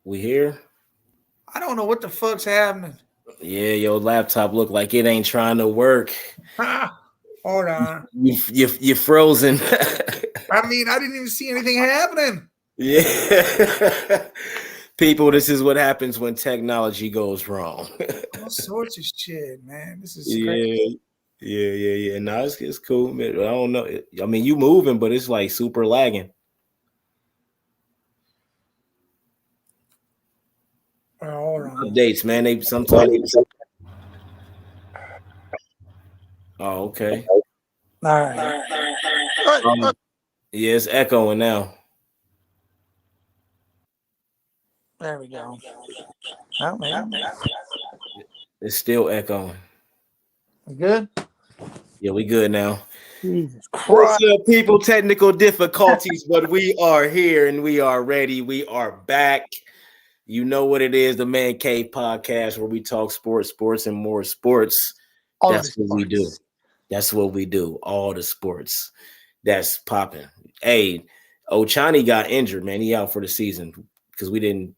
We here? I don't know what the fuck's happening. Yeah, your laptop look like it ain't trying to work. Hold on. You frozen. I mean, I didn't even see anything happening. Yeah. People, this is what happens when technology goes wrong. All sorts of shit, man. This is crazy. Yeah. No, it's cool, man. I don't know. I mean, you moving, but it's like super lagging. Hold on. Updates, man. They sometimes. Oh, okay. All right. Yeah, it's echoing now. There we go. Oh, man. It's still echoing. Good? Yeah, we good now. Jesus Christ. What's up, people? Technical difficulties, but we are here and we are ready. We are back. You know what it is, the Man Cave Podcast, where we talk sports, and more sports. That's what we do. That's what we do. All the sports. That's popping. Hey, Ochani got injured, man. He out for the season because we didn't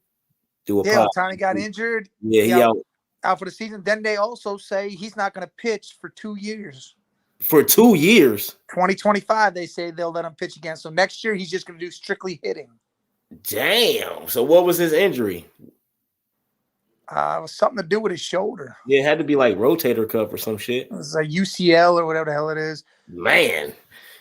do a podcast. Ochani got injured. Yeah, he out for the season. Then they also say he's not going to pitch for 2 years. For 2 years? 2025, they say they'll let him pitch again. So next year, he's just going to do strictly hitting. Damn. So what was his injury? It was something to do with his shoulder. Yeah, it had to be like rotator cuff or some shit. It was like UCL or whatever the hell it is. Man.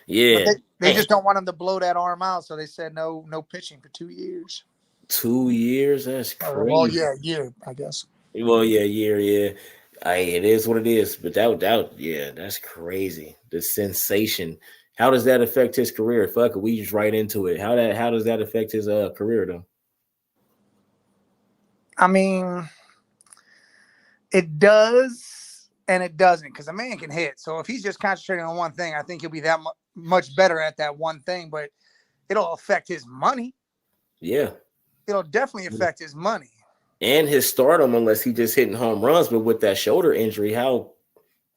Yeah. They just don't want him to blow that arm out. So they said no pitching for 2 years. 2 years? That's crazy. Well, yeah, year, I guess. Well, yeah, year. It is what it is. But that, that's crazy. The sensation. How does that affect his career? Fuck it, we just right into it. How does that affect his career though? I mean, it does and it doesn't, because a man can hit. So if he's just concentrating on one thing, I think he'll be that much better at that one thing. But it'll affect his money. Yeah, it'll definitely affect his money and his stardom, unless he just hitting home runs. But with that shoulder injury, how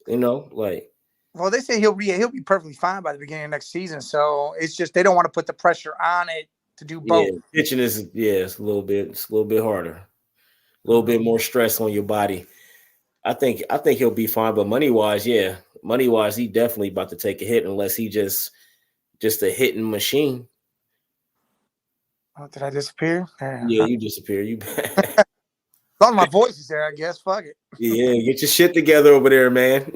Well, they say he'll be perfectly fine by the beginning of next season. So it's just they don't want to put the pressure on it to do both. Yeah, pitching is it's a little bit harder, a little bit more stress on your body. I think he'll be fine, but money wise, he definitely about to take a hit unless he just a hitting machine. Oh, did I disappear? Yeah, you disappear. You. As long as my voice is there, I guess. Fuck it. Yeah, get your shit together over there, man.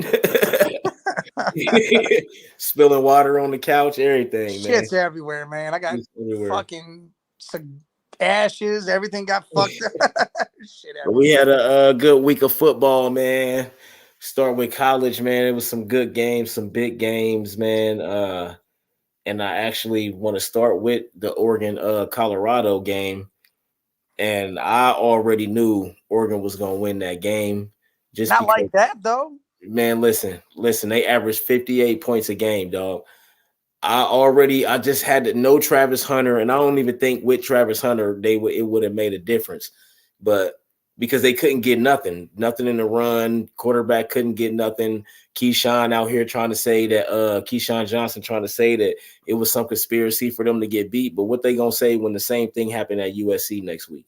Spilling water on the couch, everything. Shit's everywhere, man. I got fucking ashes. Everything got fucked up. Shit everywhere. We had a good week of football, man. Start with college, man. It was some good games, some big games, man. And I actually want to start with the Oregon Colorado game. And I already knew Oregon was going to win that game. Just not because, like that, though. Man, listen. They averaged 58 points a game, dog. I just had to know Travis Hunter, and I don't even think with Travis Hunter it would have made a difference. But because they couldn't get nothing in the run, quarterback couldn't get nothing. Keyshawn out here trying to say that Keyshawn Johnson trying to say that it was some conspiracy for them to get beat. But what they gonna say when the same thing happened at USC next week?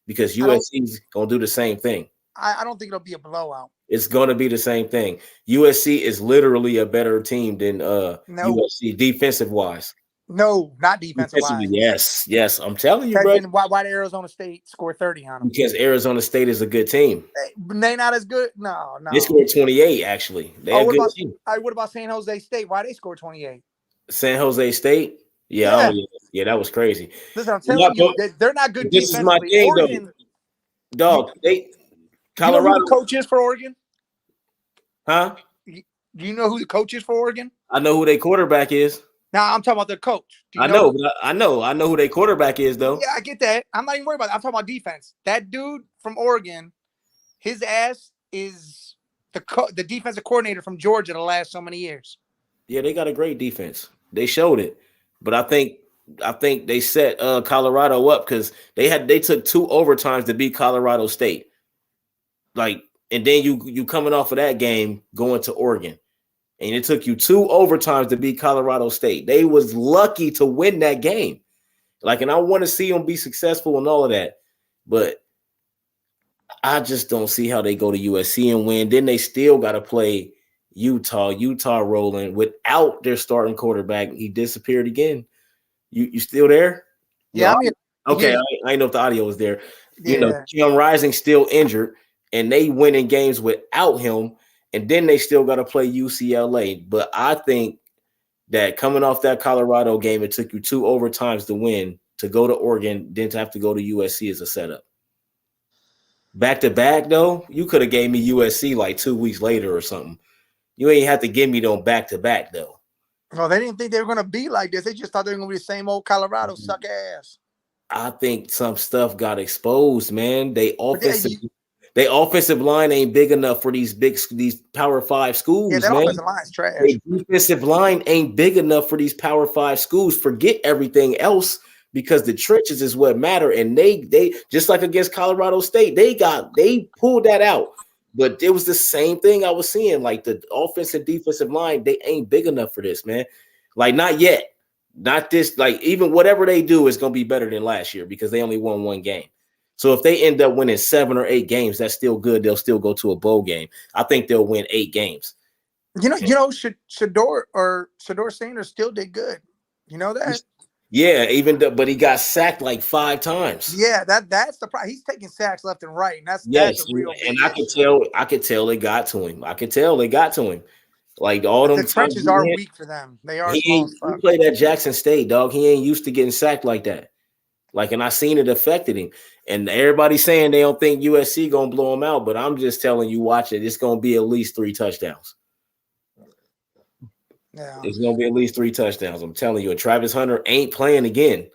Because USC's gonna do the same thing. I don't think it'll be a blowout. It's gonna be the same thing. USC is literally a better team than USC defensive wise. No, not defensive wise. Yes. I'm telling you, bro. Why did Arizona State score 30 on them? Because Arizona State is a good team. They not as good. No. They scored 28, actually. What about San Jose State? Why they scored 28? San Jose State? Yeah, that was crazy. Listen, I'm telling you, they're not good. This is my thing, Oregon, though. Dog, Colorado. You know who the coach is for Oregon? Huh? Do you know who the coach is for Oregon? I know who their quarterback is. Now I'm talking about their coach. I know who their quarterback is, though. Yeah, I get that. I'm not even worried about that. I'm talking about defense. That dude from Oregon, his ass is the defensive coordinator from Georgia the last so many years. Yeah, they got a great defense. They showed it, but I think they set Colorado up because they took 2 overtimes to beat Colorado State. And then you coming off of that game going to Oregon. And it took you 2 overtimes to beat Colorado State. They was lucky to win that game. And I want to see them be successful and all of that. but I just don't see how they go to USC and win. Then they still got to play Utah. Utah rolling without their starting quarterback. He disappeared again. You still there? Yeah, No. I mean, Okay, here's I know if the audio was there. yeah. Kim Rising still injured, and they winning games without him. And then they still got to play UCLA. But I think that coming off that Colorado game, it took you 2 overtimes to win, to go to Oregon, then to have to go to USC as a setup. Back to back, though, you could have gave me USC like 2 weeks later or something. You ain't have to give me them back to back, though. Well, they didn't think they were going to be like this. They just thought they were going to be the same old Colorado suck ass. I think some stuff got exposed, man. They offensive line ain't big enough for these Power 5 schools, yeah, that man. offensive line's trash. Their defensive line ain't big enough for these Power 5 schools. Forget everything else, because the trenches is what matter. And they just like against Colorado State, they pulled that out. But it was the same thing I was seeing. Like the offensive defensive line, they ain't big enough for this, man. Like not yet. Not this, like even whatever they do is going to be better than last year because they only won 1 game. So if they end up winning 7 or 8 games, that's still good. They'll still go to a bowl game. I think they'll win 8 games. Shedeur Sanders still did good. You know that? Yeah, but he got sacked like 5 times. Yeah, that's the problem. He's taking sacks left and right, and that's a real and I could tell they got to him. I could tell they got to him. Like all them the trenches are weak for them. They are. He played at Jackson State, dog. He ain't used to getting sacked like that. Like, and I seen it affected him. And everybody's saying they don't think USC gonna blow him out, but I'm just telling you, watch it. It's gonna be at least 3 touchdowns. Yeah, it's gonna be at least 3 touchdowns. I'm telling you. And Travis Hunter ain't playing again.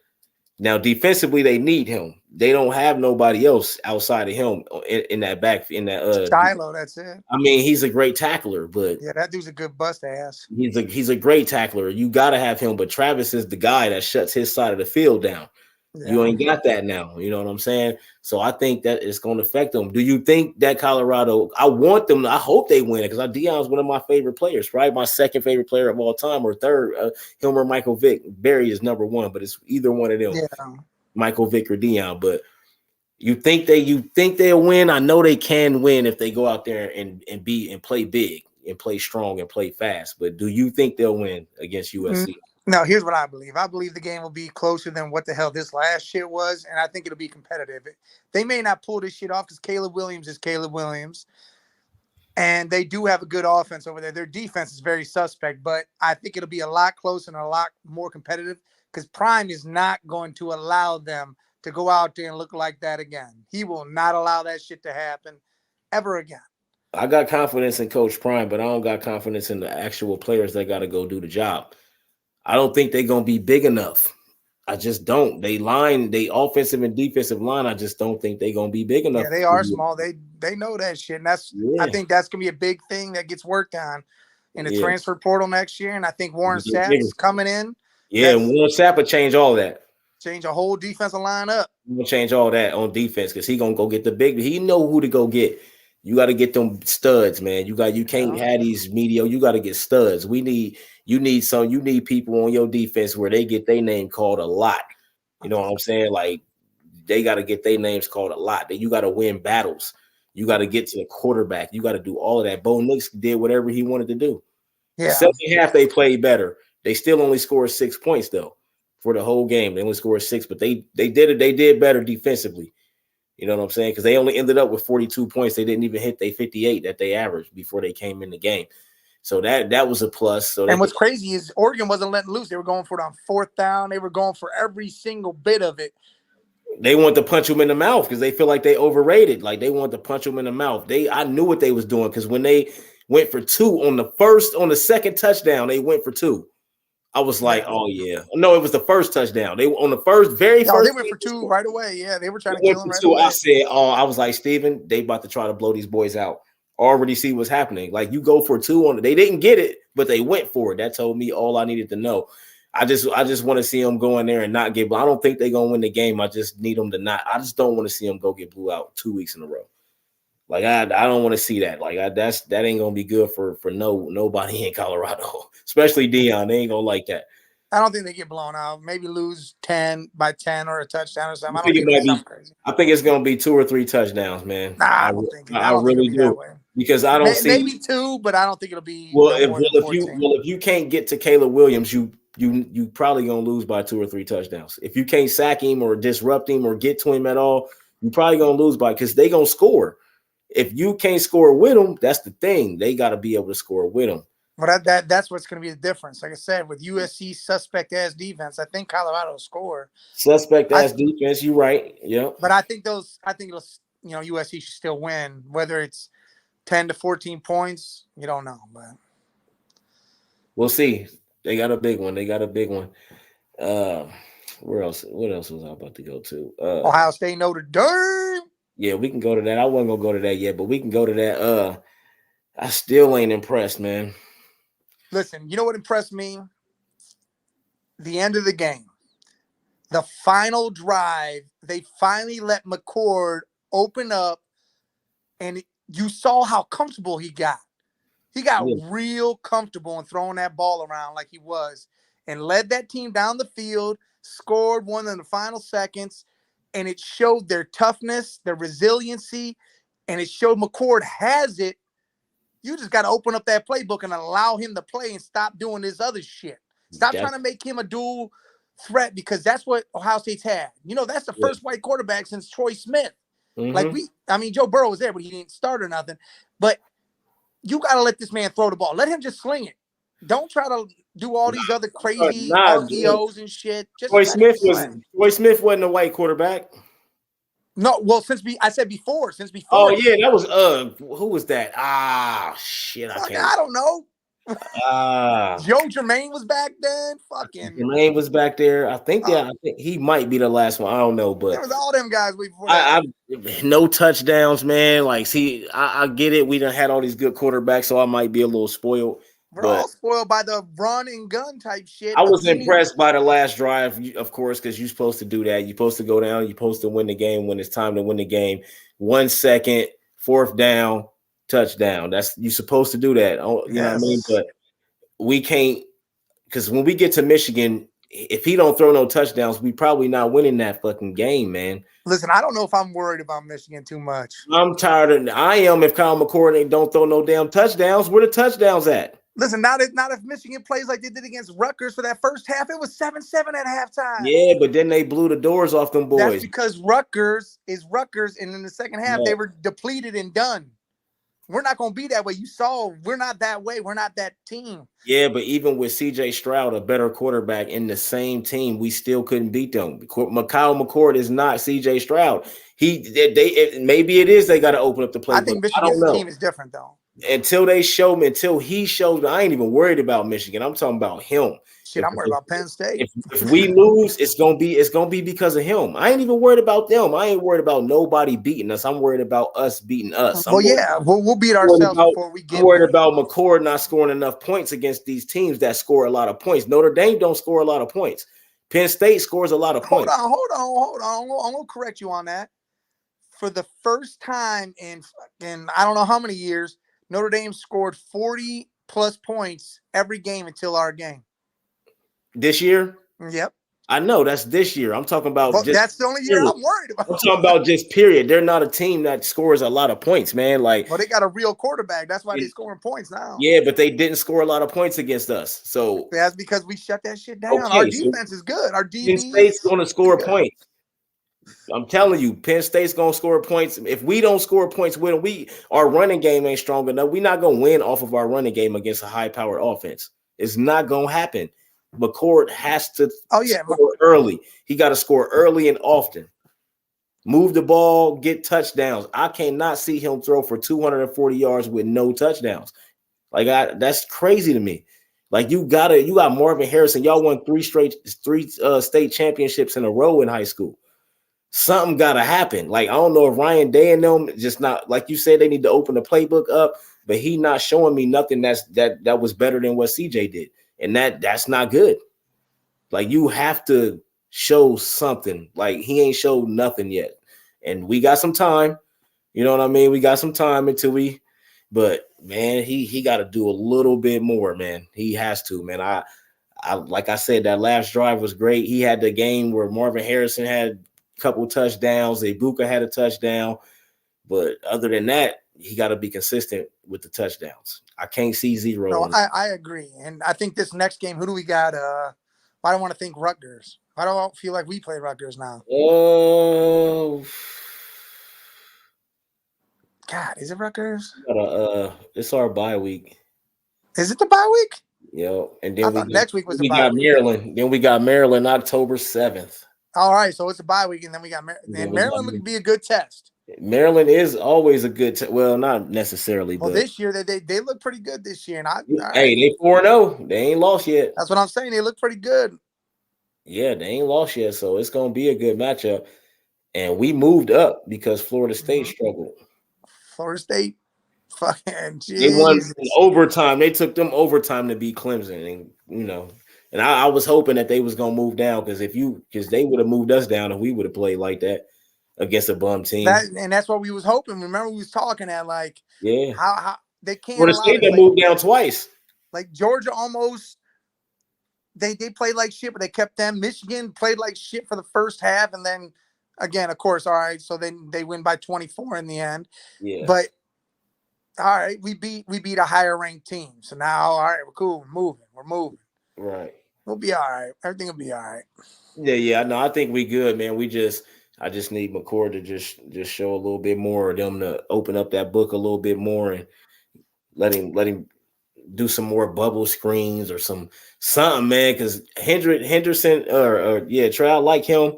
Now, defensively, they need him. They don't have nobody else outside of him in that back. Shiloh, that's it. I mean, he's a great tackler, but yeah, that dude's a good bust ass. He's a great tackler. You got to have him, but Travis is the guy that shuts his side of the field down. Yeah. You ain't got that now. You know what I'm saying? So I think that it's going to affect them. Do you think that Colorado? I want them. I hope they win it because Deion's one of my favorite players. Probably my second favorite player of all time, or third. Him or Michael Vick. Barry is number 1, but it's either one of them. Yeah. Michael Vick or Deion. But you think they'll win? I know they can win if they go out there and play big and play strong and play fast. But do you think they'll win against USC? No, here's what I believe. I believe the game will be closer than what the hell this last shit was, and I think it'll be competitive. They may not pull this shit off because Caleb Williams is Caleb Williams, and they do have a good offense over there. Their defense is very suspect, but I think it'll be a lot closer and a lot more competitive because Prime is not going to allow them to go out there and look like that again. He will not allow that shit to happen ever again. I got confidence in Coach Prime, but I don't got confidence in the actual players that got to go do the job. I don't think they're going to be big enough. I just don't. They offensive and defensive line, I just don't think they're going to be big enough. Yeah, they are small. They know that shit. And I think that's going to be a big thing that gets worked on in the transfer portal next year. And I think Warren Sapp's coming in. Yeah, and Warren Sapp will change all that. Change a whole defensive line up. He'll change all that on defense because he's going to go get the big. He know who to go get. You got to get them studs, man. You can't have these mediocre. You got to get studs. You need people on your defense where they get their name called a lot. You know what I'm saying? Like they got to get their names called a lot. That you got to win battles. You got to get to the quarterback. You got to do all of that. Bo Nix did whatever he wanted to do. Yeah. Second half they played better. They still only scored 6 points though for the whole game. They only scored 6, but they did it. They did better defensively. You know what I'm saying? Because they only ended up with 42 points. They didn't even hit their 58 that they averaged before they came in the game. So that was a plus. So and what's crazy is Oregon wasn't letting loose. They were going for it on 4th down. They were going for every single bit of it. They want to punch them in the mouth because they feel like they overrated. Like they want to punch them in the mouth. I knew what they was doing because when they went for 2 on the second touchdown, they went for 2. I was like, oh yeah. No, it was the first touchdown. They on the first. They went for 2 right away. Yeah, they were trying to kill him right away. I said, I was like, Steven, they about to try to blow these boys out. Already see what's happening. Like you go for 2 on it. They didn't get it, but they went for it. That told me all I needed to know. I just want to see them go in there and not get. I don't think they're gonna win the game. I just need them to not. I just don't want to see them go get blew out 2 weeks in a row. Like I don't want to see that. Like that ain't gonna be good for nobody in Colorado, especially Deion. They ain't gonna like that. I don't think they get blown out. Maybe lose 10 by 10 or a touchdown or something. I I don't think it think it'll might be something be. crazy. I think it's going to be 2 or 3 touchdowns, man. Nah, I I don't think it. I I don't think it'll really be that do way. because I don't see. Maybe 2, but I don't think it'll be Well, no more than 14. if you can't get to Caleb Williams, you probably gonna lose by 2 or 3 touchdowns. If you can't sack him or disrupt him or get to him at all, you probably gonna lose by because they gonna score. If you can't score with them, that's the thing. They got to be able to score with them. But that's what's going to be the difference. Like I said, with USC suspect ass defense, I think Colorado will score. Suspect ass defense. You right? Yeah. But I think it'll. USC should still win, whether it's 10 to 14 points. You don't know, but we'll see. They got a big one. Where else? What else was I about to go to? Ohio State, Notre Dame. Yeah, we can go to that. I wasn't gonna go to that yet, but we can go to that. I still ain't impressed, man. Listen, you know what impressed me? The end of the game. The final drive, they finally let McCord open up, and you saw how comfortable he got. He got real comfortable in throwing that ball around like he was and led that team down the field, scored one in the final seconds, and it showed their toughness, their resiliency, and it showed McCord has it. You just got to open up that playbook and allow him to play and stop doing this other shit. Stop trying to make him a dual threat because that's what Ohio State's had. That's the first white quarterback since Troy Smith. Mm-hmm. Joe Burrow was there, but he didn't start or nothing. But you got to let this man throw the ball. Let him just sling it. Don't try to do all these other crazy RPOs and shit. Troy Smith wasn't a white quarterback. No, well, since before. Oh yeah, that was who was that? Shit, I don't know. Joe Germain was back then. Fucking Germain was back there. I think he might be the last one. I don't know, but there was all them guys before that. No touchdowns, man. Like, see, I get it. We done had all these good quarterbacks, so I might be a little spoiled. We're all spoiled by the run and gun type shit. I was impressed by the last drive, of course, because you're supposed to do that. You're supposed to go down. You're supposed to win the game when it's time to win the game. 1 second, 4th down, touchdown. You're supposed to do that. You know what I mean? But we can't, because when we get to Michigan, if he don't throw no touchdowns, we probably not winning that fucking game, man. Listen, I don't know if I'm worried about Michigan too much. I'm tired of. I am. If Kyle McCord don't throw no damn touchdowns, where the touchdowns at? Listen, not if Michigan plays like they did against Rutgers for that first half. It was 7-7 at halftime. Yeah, but then they blew the doors off them boys. That's because Rutgers is Rutgers, and in the second half, they were depleted and done. We're not going to be that way. You saw we're not that way. We're not that team. Yeah, but even with C.J. Stroud, a better quarterback in the same team, we still couldn't beat them. Kyle McCord is not C.J. Stroud. Maybe it is they got to open up the playbook. I think Michigan's team is different, though. Until he showed me, I ain't even worried about Michigan. I'm talking about him. Shit, I'm worried about Penn State. If we lose, it's gonna be because of him. I ain't even worried about them. I ain't worried about nobody beating us. I'm worried about us beating us. We'll beat ourselves before we get. I'm worried about McCord not scoring enough points against these teams that score a lot of points. Notre Dame don't score a lot of points. Penn State scores a lot of points. Hold on. I'm gonna correct you on that. For the first time in I don't know how many years, Notre Dame scored 40 plus points every game until our game. This year? Yep. I know that's this year. I'm talking about. That's the only year I'm worried about. I'm talking about just period. They're not a team that scores a lot of points, man. Like, well, they got a real quarterback. That's why they're scoring points now. Yeah, but they didn't score a lot of points against us. So that's because we shut that shit down. Okay, our defense is good. Our DB Penn State's going to score points. I'm telling you, Penn State's going to score points. If we don't score points with them, our running game ain't strong enough. We're not going to win off of our running game against a high-powered offense. It's not going to happen. McCord has to score early. He got to score early and often. Move the ball, get touchdowns. I cannot see him throw for 240 yards with no touchdowns. That's crazy to me. Like, you got Marvin Harrison. Y'all won three state championships in a row in high school. Something got to happen. Like, I don't know if Ryan Day and them just not, like you said, they need to open the playbook up, but he not showing me nothing that was better than what CJ did. And that's not good. Like, you have to show something. Like, he ain't showed nothing yet. And we got some time. You know what I mean? We got some time but man, he got to do a little bit more, man. He has to, man. like I said, that last drive was great. He had the game where Marvin Harrison had a couple touchdowns. Ibuka had a touchdown. But other than that, he got to be consistent with the touchdowns. I can't see zero. No, I agree. And I think this next game, who do we got? I don't want to think Rutgers. I don't feel like we play Rutgers now. Oh, God, is it Rutgers? It's our bye week. Is it the bye week? Yeah, and then next week was we got week. Maryland. Then we got Maryland October 7th. All right, so it's a bye week, and then we got and Maryland would be a good test. Maryland is always a good well, not necessarily, well, but this year they look pretty good this year. And hey, they 4-0. They ain't lost yet. That's what I'm saying. They look pretty good. Yeah, they ain't lost yet, so it's gonna be a good matchup. And we moved up because Florida State struggled. Florida State, fucking Jesus. They won in overtime. They took them overtime to beat Clemson, and and I was hoping that they was gonna move down because they would have moved us down and we would have played like that against a bum team. And that's what we was hoping. Remember, we was talking at how they can't. Florida State they moved down twice. Like Georgia almost. They played like shit, but they kept them. Michigan played like shit for the first half, and then again, of course, all right. So then they win by 24 in the end. Yeah. But all right, we beat a higher ranked team. So now, all right, we're cool. We're moving. Right. We'll be all right. Everything will be all right. Yeah. No, I think we good, man. I just need McCord to just show a little bit more of them to open up that book a little bit more and let him do some more bubble screens or something, man. Because Henderson Trey, I like him,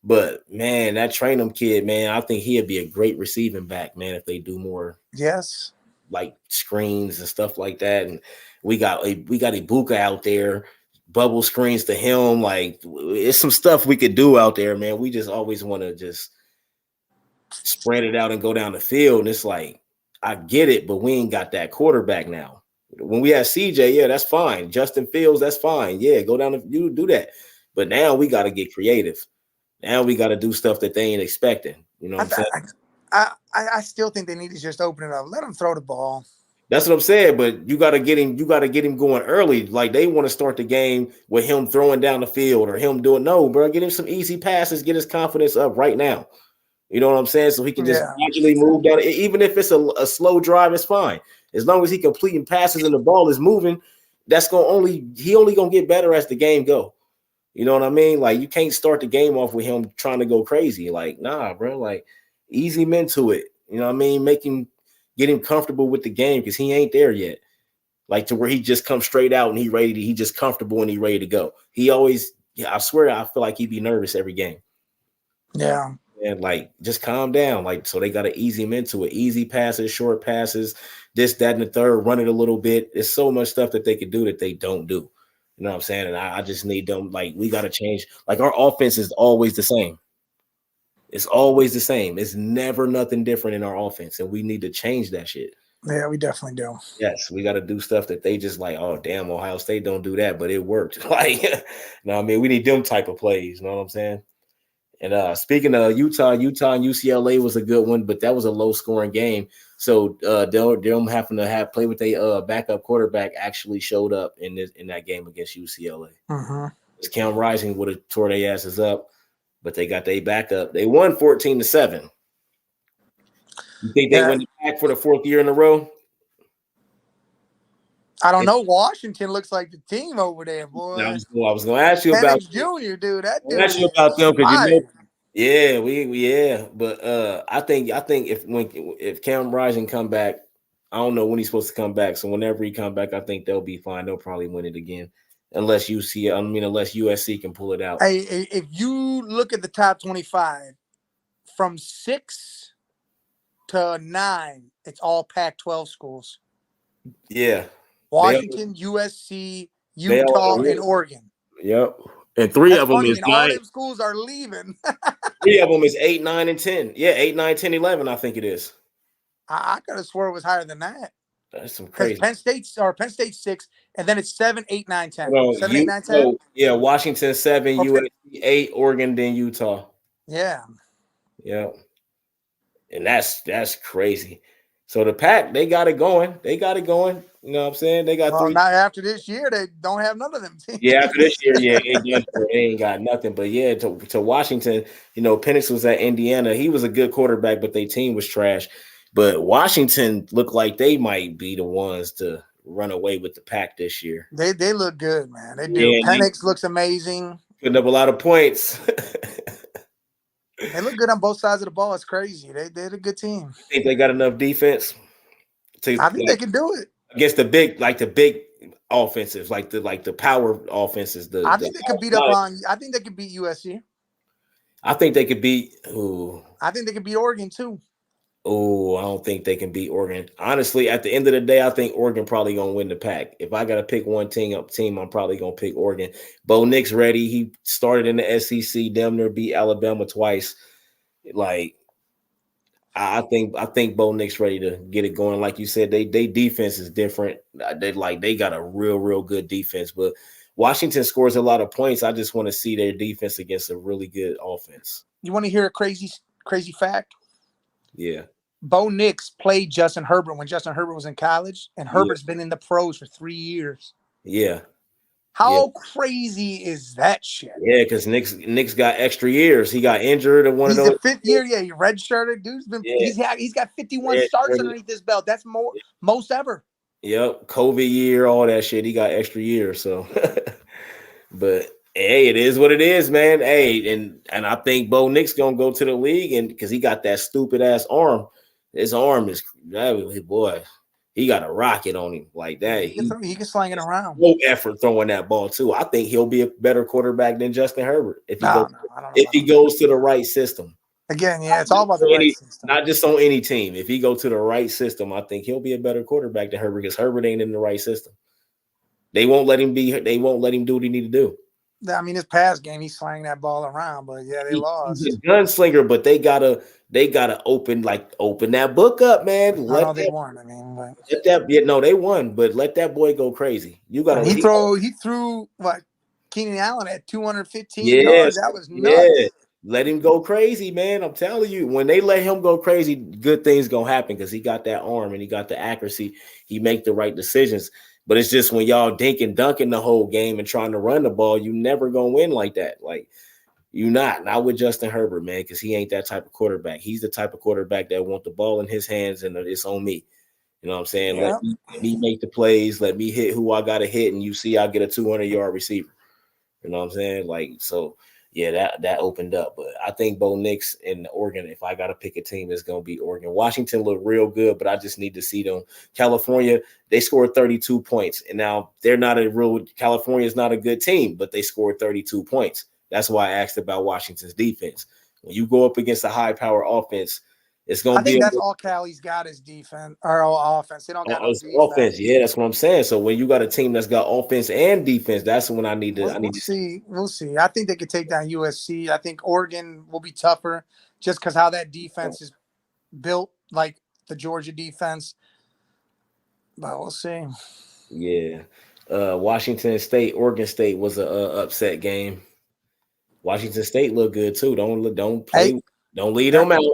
but man, that Trainum kid, man, I think he'd be a great receiving back, man, if they do more. Yes, like screens and stuff like that. And we got Ibuka out there, bubble screens to him. Like it's some stuff we could do out there, man. We just always want to just spread it out and go down the field. And it's like I get it, but we ain't got that quarterback now. When we had CJ, yeah, that's fine. Justin Fields, that's fine. Yeah, go down you do that. But now we got to get creative. Now we got to do stuff that they ain't expecting. You know what I'm saying? I still think they need to just open it up. Let him throw the ball. That's what I'm saying. But you got to get him. You got to get him going early. Like they want to start the game with him throwing down the field or him doing no, bro. Get him some easy passes. Get his confidence up right now. You know what I'm saying? So he can just gradually move down. Even if it's a slow drive, it's fine. As long as he completing passes and the ball is moving, he only gonna get better as the game go. You know what I mean? Like you can't start the game off with him trying to go crazy. Like, nah, bro. Like ease him into it. You know what I mean? Get him comfortable with the game because he ain't there yet. Like to where he just comes straight out and he just comfortable and he ready to go. I swear I feel like he'd be nervous every game. Yeah. And like just calm down. Like so they gotta ease him into it. Easy passes, short passes, this, that, and the third, run it a little bit. There's so much stuff that they could do that they don't do. You know what I'm saying? And I just need them, like, we got to change. Like, our offense is always the same. It's always the same. It's never nothing different in our offense, and we need to change that shit. Yeah, we definitely do. Yes, we got to do stuff that they just like, oh, damn, Ohio State don't do that, but it worked. Like, you know what I mean? We need them type of plays, you know what I'm saying? And speaking of Utah and UCLA was a good one, but that was a low-scoring game. So them having to play with a backup quarterback actually showed up in that game against UCLA. Cam Rising would have tore their asses up, but they got their backup. They won 14-7. You think they win back for the fourth year in a row? I don't know. Washington looks like the team over there, boy. I was going to ask you about Junior, dude. That dude. Ask you about them because But I think if Cam Rising come back, I don't know when he's supposed to come back. So whenever he come back, I think they'll be fine. They'll probably win it again, unless USC can pull it out. Hey, if you look at the top 25, from 6 to 9, it's all Pac-12 schools. Yeah. Washington, USC, Utah, and Oregon. Yep. And three of them is 9. All them schools are leaving. 3 of them is 8, 9, and 10. Yeah, 8, 9, 10, 11, I think it is. I could have swore it was higher than that. That's some crazy. Penn State's 6, and then it's 7, 8, 9, 10. No, 7, 8, 9, 10? Yeah, Washington 7, okay. USC 8, Oregon, then Utah. Yeah. Yeah. And that's crazy. So the Pack, they got it going. They got it going. You know what I'm saying? They got Well, three. not after this year, they don't have none of them Yeah, after this teams. year, yeah, they ain't got nothing. But yeah, to Washington, Penix was at Indiana. He was a good quarterback, but their team was trash. But Washington looked like they might be the ones to run away with the Pack this year. They look good, man. They do. Yeah, Penix looks amazing. putting up a lot of points. They look good on both sides of the ball. It's crazy. They're a good team. Think they got enough defense to I think they can do it. against the big offensives, like the power offenses. I think they could beat up on. I think they could beat USC. I think they could beat. I think they could beat Oregon too. Oh, I don't think they can beat Oregon. Honestly, at the end of the day, I think Oregon probably gonna win the Pack. If I gotta pick one team, I'm probably gonna pick Oregon. Bo Nix ready. He started in the SEC, damn near beat Alabama twice. Like, I think Bo Nix ready to get it going. Like you said, they defense is different. They got a real good defense, but Washington scores a lot of points. I just want to see their defense against a really good offense. You want to hear a crazy fact? Yeah. Bo Nix played Justin Herbert when Justin Herbert was in college, and Herbert's been in the pros for 3 years. Yeah. How crazy is that shit? Yeah, because Nick's got extra years. He got injured at one of those. He's the 5th year. Yeah, he redshirted. Dude's been. Yeah. He's got 51 starts underneath his belt. That's most ever. Yep, COVID year, all that shit. He got extra years. So, but hey, it is what it is, man. Hey, and I think Bo Nix gonna go to the league, and because he got that stupid ass arm. His arm is boy. He got a rocket on him like that. He can sling it around. No effort throwing that ball too. I think he'll be a better quarterback than Justin Herbert if he goes to the right system. Again, yeah, it's all about the right system. Not just on any team. If he go to the right system, I think he'll be a better quarterback than Herbert because Herbert ain't in the right system. They won't let him do what he need to do. I mean, his pass game, he's slanging that ball around, but yeah, they lost. He's a gunslinger, but they gotta open that book up, man. They won. I mean, they won, but let that boy go crazy. You gotta. He threw what? Keenan Allen at 215 yards. That was nuts. Yeah. Let him go crazy, man. I'm telling you, when they let him go crazy, good things gonna happen because he got that arm and he got the accuracy. He make the right decisions. But it's just when y'all dinking dunking the whole game and trying to run the ball, you never gonna win like that. Like you not with Justin Herbert, man, because he ain't that type of quarterback. He's the type of quarterback that want the ball in his hands and it's on me. You know what I'm saying? Yeah. Let me make the plays. Let me hit who I gotta hit, and you see I get a 200-yard receiver. You know what I'm saying? Like so. Yeah, that opened up. But I think Bo Nix and Oregon, if I got to pick a team, it's going to be Oregon. Washington looked real good, but I just need to see them. California, they scored 32 points. And now California is not a good team, but they scored 32 points. That's why I asked about Washington's defense. When you go up against a high-power offense, it's going to be. I think that's all Cali's got is defense or offense. They don't got no defense. Offense. Yeah, that's what I'm saying. So when you got a team that's got offense and defense, that's when I need to. We'll see. I think they could take down USC. I think Oregon will be tougher just because how that defense is built, like the Georgia defense. But we'll see. Yeah, Washington State, Oregon State was a upset game. Washington State looked good too. Don't lead them out.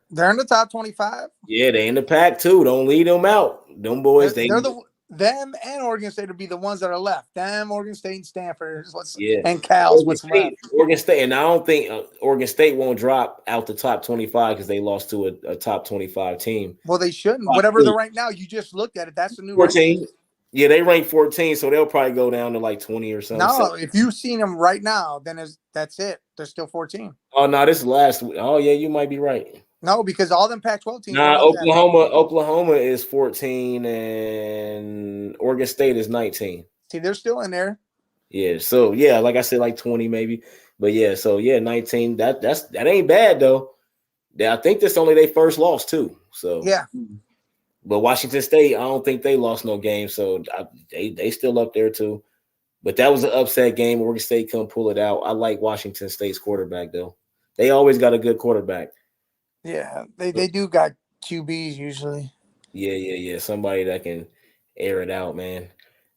They're in the top 25. Yeah, they in the pack too. Don't lead them out. Them boys, them and Oregon State will be the ones that are left. Them, Oregon State, and Stanford, and Cal's what's left. Oregon State, and I don't think Oregon State won't drop out the top 25 because they lost to a top 25 team. Well, they shouldn't. Whatever they're right now, you just looked at it. That's the new 14. Ranking. Yeah, they rank 14, so they'll probably go down to like 20 or something. No, if you've seen them right now, then that's it. They're still 14. Oh no, this is last week. Oh yeah, you might be right. No, because all them Pac-12 teams. Nah, Oklahoma is 14 and Oregon State is 19. See, they're still in there. Yeah, so yeah, like I said, like 20 maybe. But yeah, so yeah, 19. That ain't bad though. I think that's only their first loss too. So yeah. But Washington State, I don't think they lost no game, so they still up there too. But that was an upset game. Oregon State couldn't pull it out. I like Washington State's quarterback though. They always got a good quarterback. Yeah, they do got QBs usually. Yeah. Somebody that can air it out, man.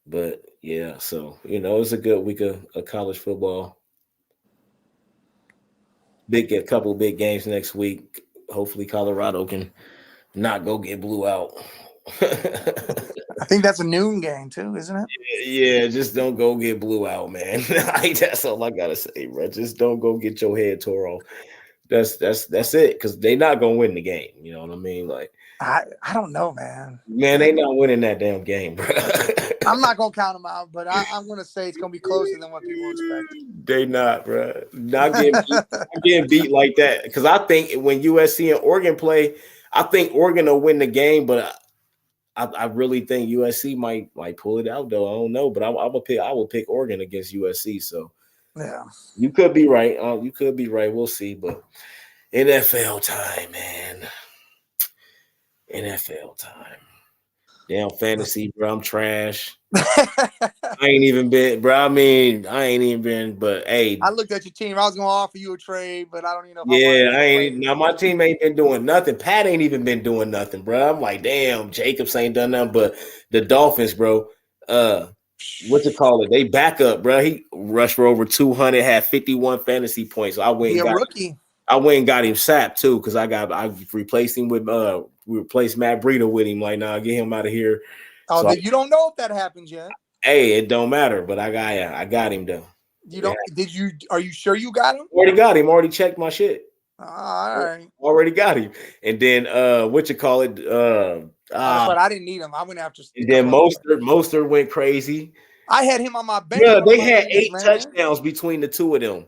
But yeah, so it's a good week of college football. A couple big games next week. Hopefully Colorado can not go get blew out. I think that's a noon game too, isn't it? Yeah, just don't go get blew out, man. That's all I gotta say, bro. Just don't go get your head tore off. That's it, because they not gonna win the game. You know what I mean? Like, I don't know, man. man, they not winning that damn game, bro. I'm not gonna count them out, but I'm gonna say it's gonna be closer than what people expect. They not, bro. Not getting beat like that. Because I think when USC and Oregon play, I think Oregon will win the game, but I really think USC might pull it out though. I don't know, but I will pick Oregon against USC. So Yeah, you could be right. You could be right. We'll see. But NFL time, man. NFL time. Damn fantasy, bro. I'm trash. I ain't even been, bro. I mean, I ain't even been. But hey, I looked at your team. I was gonna offer you a trade, but I don't even know. yeah, I ain't. Now my team ain't been doing nothing. Pat ain't even been doing nothing, bro. I'm like, damn, Jacobs ain't done nothing. But the Dolphins, bro. What you call it? They back up, bro. He rushed for over 200, had 51 fantasy points. So I went and got rookie. I went and got him sapped too, because I replaced him with we replaced Matt Breida with him. Like, nah, get him out of here. Oh, so you don't know if that happens yet. Hey, it don't matter, but I got him though. You don't? Yeah. Are you sure you got him? Already got him. Already checked my shit. All right. Already got him. And then what you call it? But I didn't need him. I went after. And then Mostert went crazy. I had him on my bench. Yeah, they had 8 touchdowns between the two of them.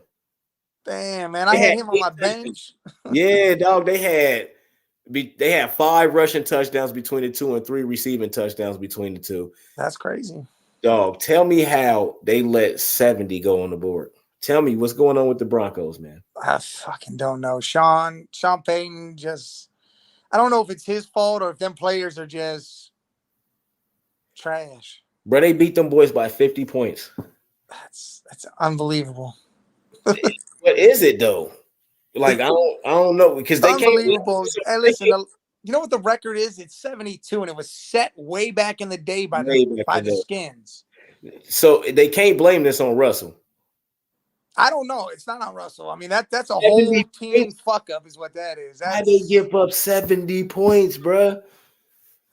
Damn, man, I had him on my bench. Yeah, dog. They had 5 rushing touchdowns between the two and 3 receiving touchdowns between the two. That's crazy. Dog, tell me how they let 70 go on the board. Tell me what's going on with the Broncos, man. I fucking don't know. Sean Payton just, I don't know if it's his fault or if them players are just trash. Bro, they beat them boys by 50 points. That's unbelievable. What is it though? Like I don't know, because they unbelievable. Hey, listen, you know what the record is? It's 72, and it was set way back in the day by the Skins. So they can't blame this on Russell. I don't know. It's not on Russell. I mean, that's a whole team fuck up, is what that is. How they give up 70 points, bro?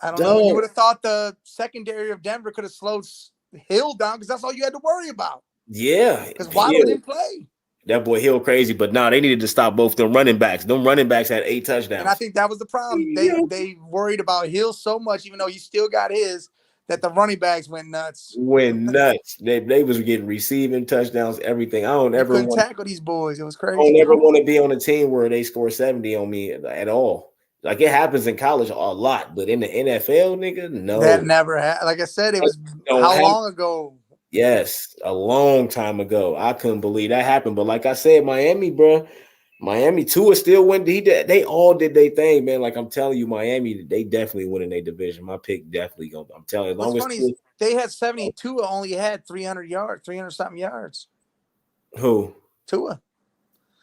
I don't know. You would have thought the secondary of Denver could have slowed Hill down, because that's all you had to worry about. Yeah, because Waddle didn't play. That boy Hill crazy, but they needed to stop both them running backs. Them running backs had 8 touchdowns. And I think that was the problem. They worried about Hill so much, even though he still got his, that the running backs went nuts. They was getting receiving touchdowns, everything. I don't ever couldn't tackle these boys. It was crazy. I don't ever want to be on a team where they score 70 on me at all. Like, it happens in college a lot, but in the NFL, nigga, no. That never happened. Like I said, it was how long ago? Yes, a long time ago. I couldn't believe that happened. But like I said, Miami, bro, Miami Tua still went. They all did their thing, man. Like I'm telling you, Miami, they definitely winning their division. My pick definitely going. I'm telling you, What's funny is they had 72, only had 300 yards, 300 something yards. Who? Tua.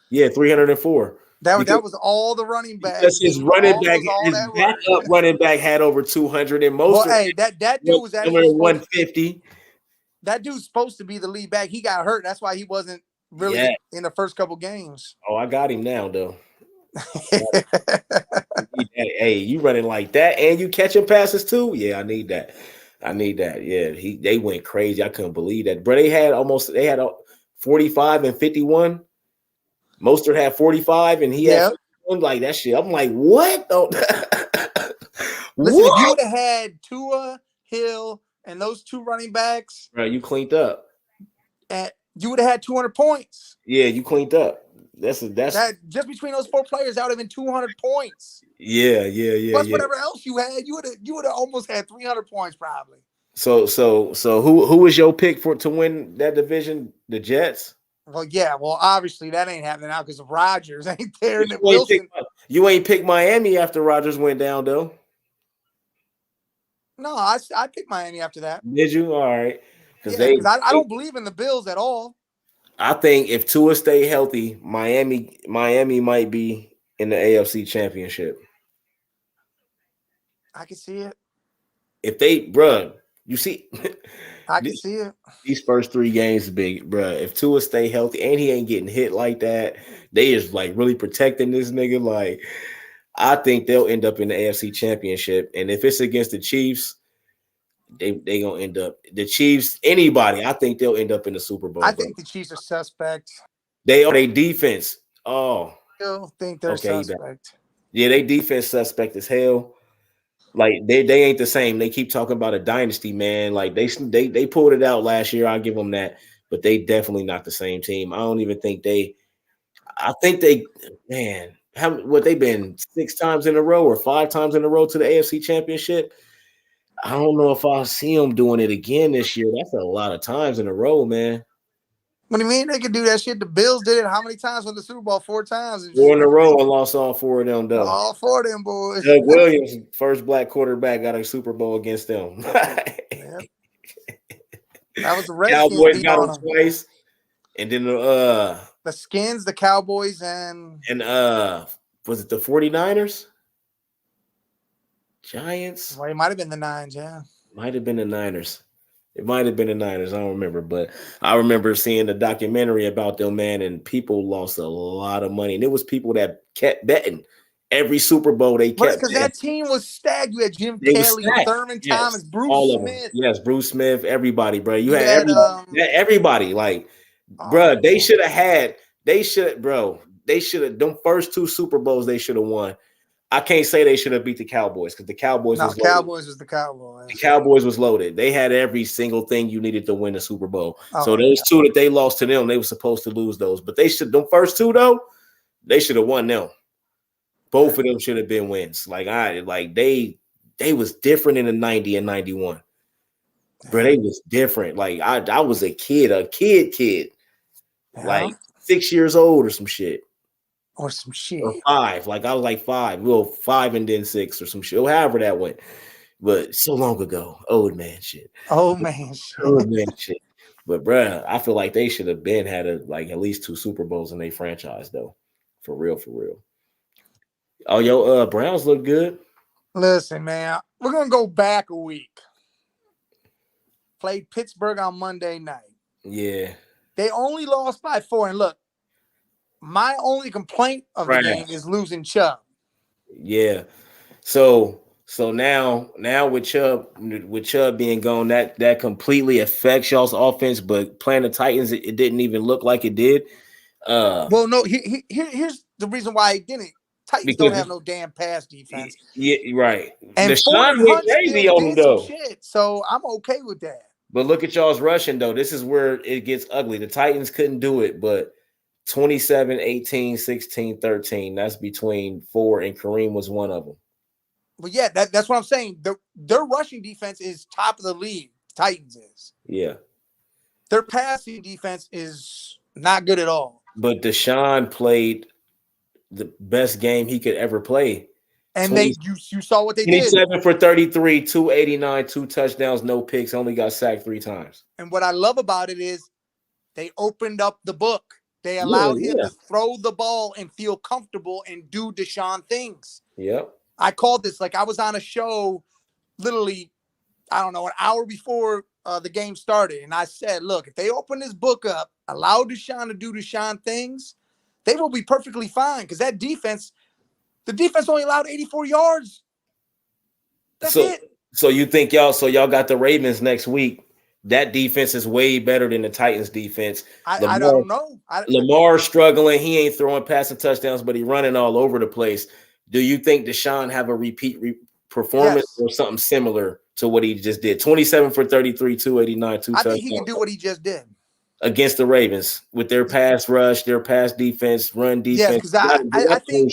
Yeah, 304. That was all the running backs. Because his running back, his backup running back had over 200, and most. Well, hey, that dude was actually 150. That dude's supposed to be the lead back. He got hurt. That's why he wasn't really in the first couple games. Oh, I got him now, though. Hey, you running like that and you catching passes too? Yeah, I need that. Yeah, they went crazy. I couldn't believe that. Bro, they had 45 and 51. Mostert had 45 and he had 51. Like that shit. I'm like, what? Listen, if you would have had Tua, Hill, and those 2 running backs, bro, you cleaned up. You would have had 200 points. Yeah, you cleaned up. That's just between those 4 players, that would have been 200 points. Yeah. Plus whatever else you had, you would have almost had 300 points probably. So who was your pick to win that division? The Jets? Well, yeah. Well, obviously that ain't happening now because of Rodgers ain't there. And you ain't picked Miami after Rodgers went down, though. No, I picked Miami after that. Did you? All right. Because I don't believe in the Bills at all. I think if Tua stay healthy, Miami might be in the AFC Championship. I can see it. If they, bruh, you see, I can see it. These first 3 games, big, bruh. If Tua stay healthy and he ain't getting hit like that, they is like really protecting this nigga. Like, I think they'll end up in the AFC Championship, and if it's against the Chiefs, they gonna end up the Chiefs. Anybody, I think they'll end up in the Super Bowl. I think the Chiefs are suspect. They are a defense. Oh, Still think they're suspect. Yeah, they defense suspect as hell. Like they ain't the same. They keep talking about a dynasty, man. Like they pulled it out last year. I'll give them that, but they definitely not the same team. I don't even think they. I think they, man. What they been 6 times in a row or 5 times in a row to the AFC Championship? I don't know if I'll see them doing it again this year. That's a lot of times in a row, man. What do you mean they could do that shit? The Bills did it how many times with the Super Bowl? 4 times. 4 in a row and lost all 4 of them, though. All 4 of them boys. Doug Williams, first black quarterback, got a Super Bowl against them. Yep. That was the Redskins. Cowboys got them twice, and then the Skins, the Cowboys, and was it the 49ers? Giants? Well, it might have been the Nines, yeah. Might have been the Niners. It might have been the Niners. I don't remember, but I remember seeing the documentary about them, man, and people lost a lot of money. And it was people that kept betting. Every Super Bowl they kept. Because that team was stacked. You had Jim Kelly, Thurman Thomas, Bruce Smith. Yes, Bruce Smith, everybody, bro. You had everybody. Like, bro, they should have. Them first 2 Super Bowls they should have won. I can't say they should have beat the Cowboys because the Cowboys was loaded. Cowboys was the Cowboys. The Cowboys was loaded. They had every single thing you needed to win the Super Bowl. So those 2 that they lost to them, they were supposed to lose those. But them first 2 though, they should have won them. Both of them should have been wins. They was different in the 90 and 91. Bro, they was different. Like I was a kid. Like 6 years old or some shit. Or some shit. Or 5. Like I was like 5. Well, 5 and then 6 or some shit. However that went. But so long ago. Old man shit. Old man shit. But bruh, I feel like they should have had at least 2 Super Bowls in their franchise though. For real. Oh, yo, Browns look good. Listen, man. We're gonna go back a week. Played Pittsburgh on Monday night. Yeah. They only lost by 4. And look, my only complaint of the game is losing Chubb. Yeah. So now with Chubb being gone, that completely affects y'all's offense. But playing the Titans, it didn't even look like it did. Well, no. Here's the reason why it didn't. Titans don't have no damn pass defense. Yeah, right. And Deshaun went crazy on them though. Shit, so I'm okay with that. But look at y'all's rushing though. This is where it gets ugly. The Titans couldn't do it, but 27, 18, 16, 13. That's between 4, and Kareem was one of them. Well, yeah, that's what I'm saying. Their rushing defense is top of the league. Titans is. Yeah. Their passing defense is not good at all. But Deshaun played the best game he could ever play. And you saw what they did. 27 for 33, 289, 2 touchdowns, no picks, only got sacked 3 times. And what I love about it is they opened up the book. They allowed him to throw the ball and feel comfortable and do Deshaun things. Yep. I called this I was on a show literally, I don't know, an hour before the game started. And I said, look, if they open this book up, allow Deshaun to do Deshaun things, they will be perfectly fine. Because the defense only allowed 84 yards. That's it. So you think y'all got the Ravens next week. That defense is way better than the Titans defense. I don't know. Lamar struggling. He ain't throwing passing touchdowns, but he running all over the place. Do you think Deshaun have a repeat performance or something similar to what he just did? 27 for 33, 289, 2 touchdowns. I think he can do what he just did. Against the Ravens with their pass rush, their pass defense, run defense. Yeah, because I think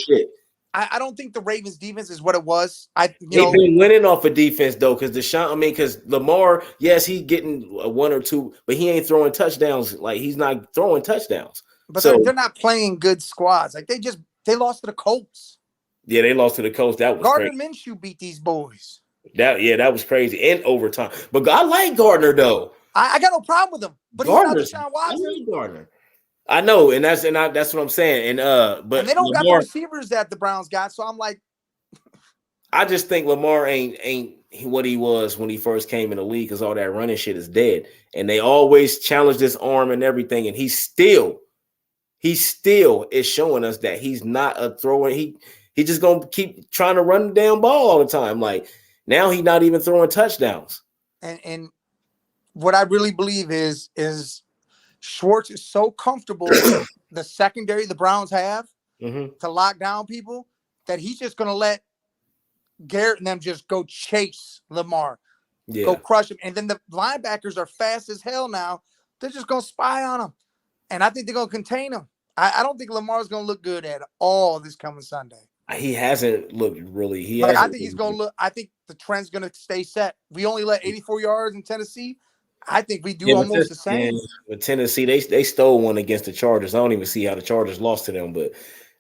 I don't think the Ravens defense is what it was. They've been winning off of defense though, because Lamar, yes, he's getting 1 or 2, but he ain't throwing touchdowns. Like he's not throwing touchdowns. But they're not playing good squads. Like they lost to the Colts. Yeah, they lost to the Colts. That was Gardner crazy. Minshew beat these boys. That was crazy in overtime. But I like Gardner though. I got no problem with him. But Gardner's, he's not Deshaun Watson. I like Gardner. I know, and that's what I'm saying. And but they don't got the receivers that the Browns got, so I'm like, I just think Lamar ain't what he was when he first came in the league because all that running shit is dead. And they always challenge his arm and everything, and he still is showing us that he's not a thrower. He just gonna keep trying to run the damn ball all the time. Like now, he's not even throwing touchdowns. And what I really believe is Schwartz is so comfortable with the secondary the Browns have to lock down people that he's just going to let Garrett and them just go chase Lamar, go crush him. And then the linebackers are fast as hell now. They're just going to spy on him. And I think they're going to contain him. I don't think Lamar's going to look good at all this coming Sunday. He hasn't looked really. I think he's going to look. I think the trend's going to stay set. We only let 84 yards in Tennessee. I think we do almost the same. With Tennessee, they stole one against the Chargers. I don't even see how the Chargers lost to them, but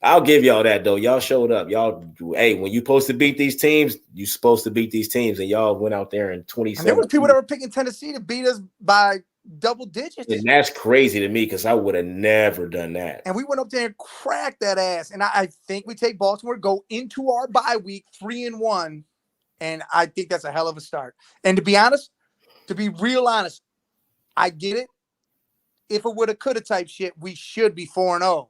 I'll give y'all that though. Y'all showed up. Y'all, hey, when you're supposed to beat these teams, you're supposed to beat these teams, and y'all went out there in 27. And there were people that were picking Tennessee to beat us by double digits. And that's crazy to me because I would have never done that. And we went up there and cracked that ass. And I think we take Baltimore, go into our bye week 3-1, and I think that's a hell of a start. And to be honest, to be real honest, I get it. If it woulda, coulda type shit, we should be 4-0.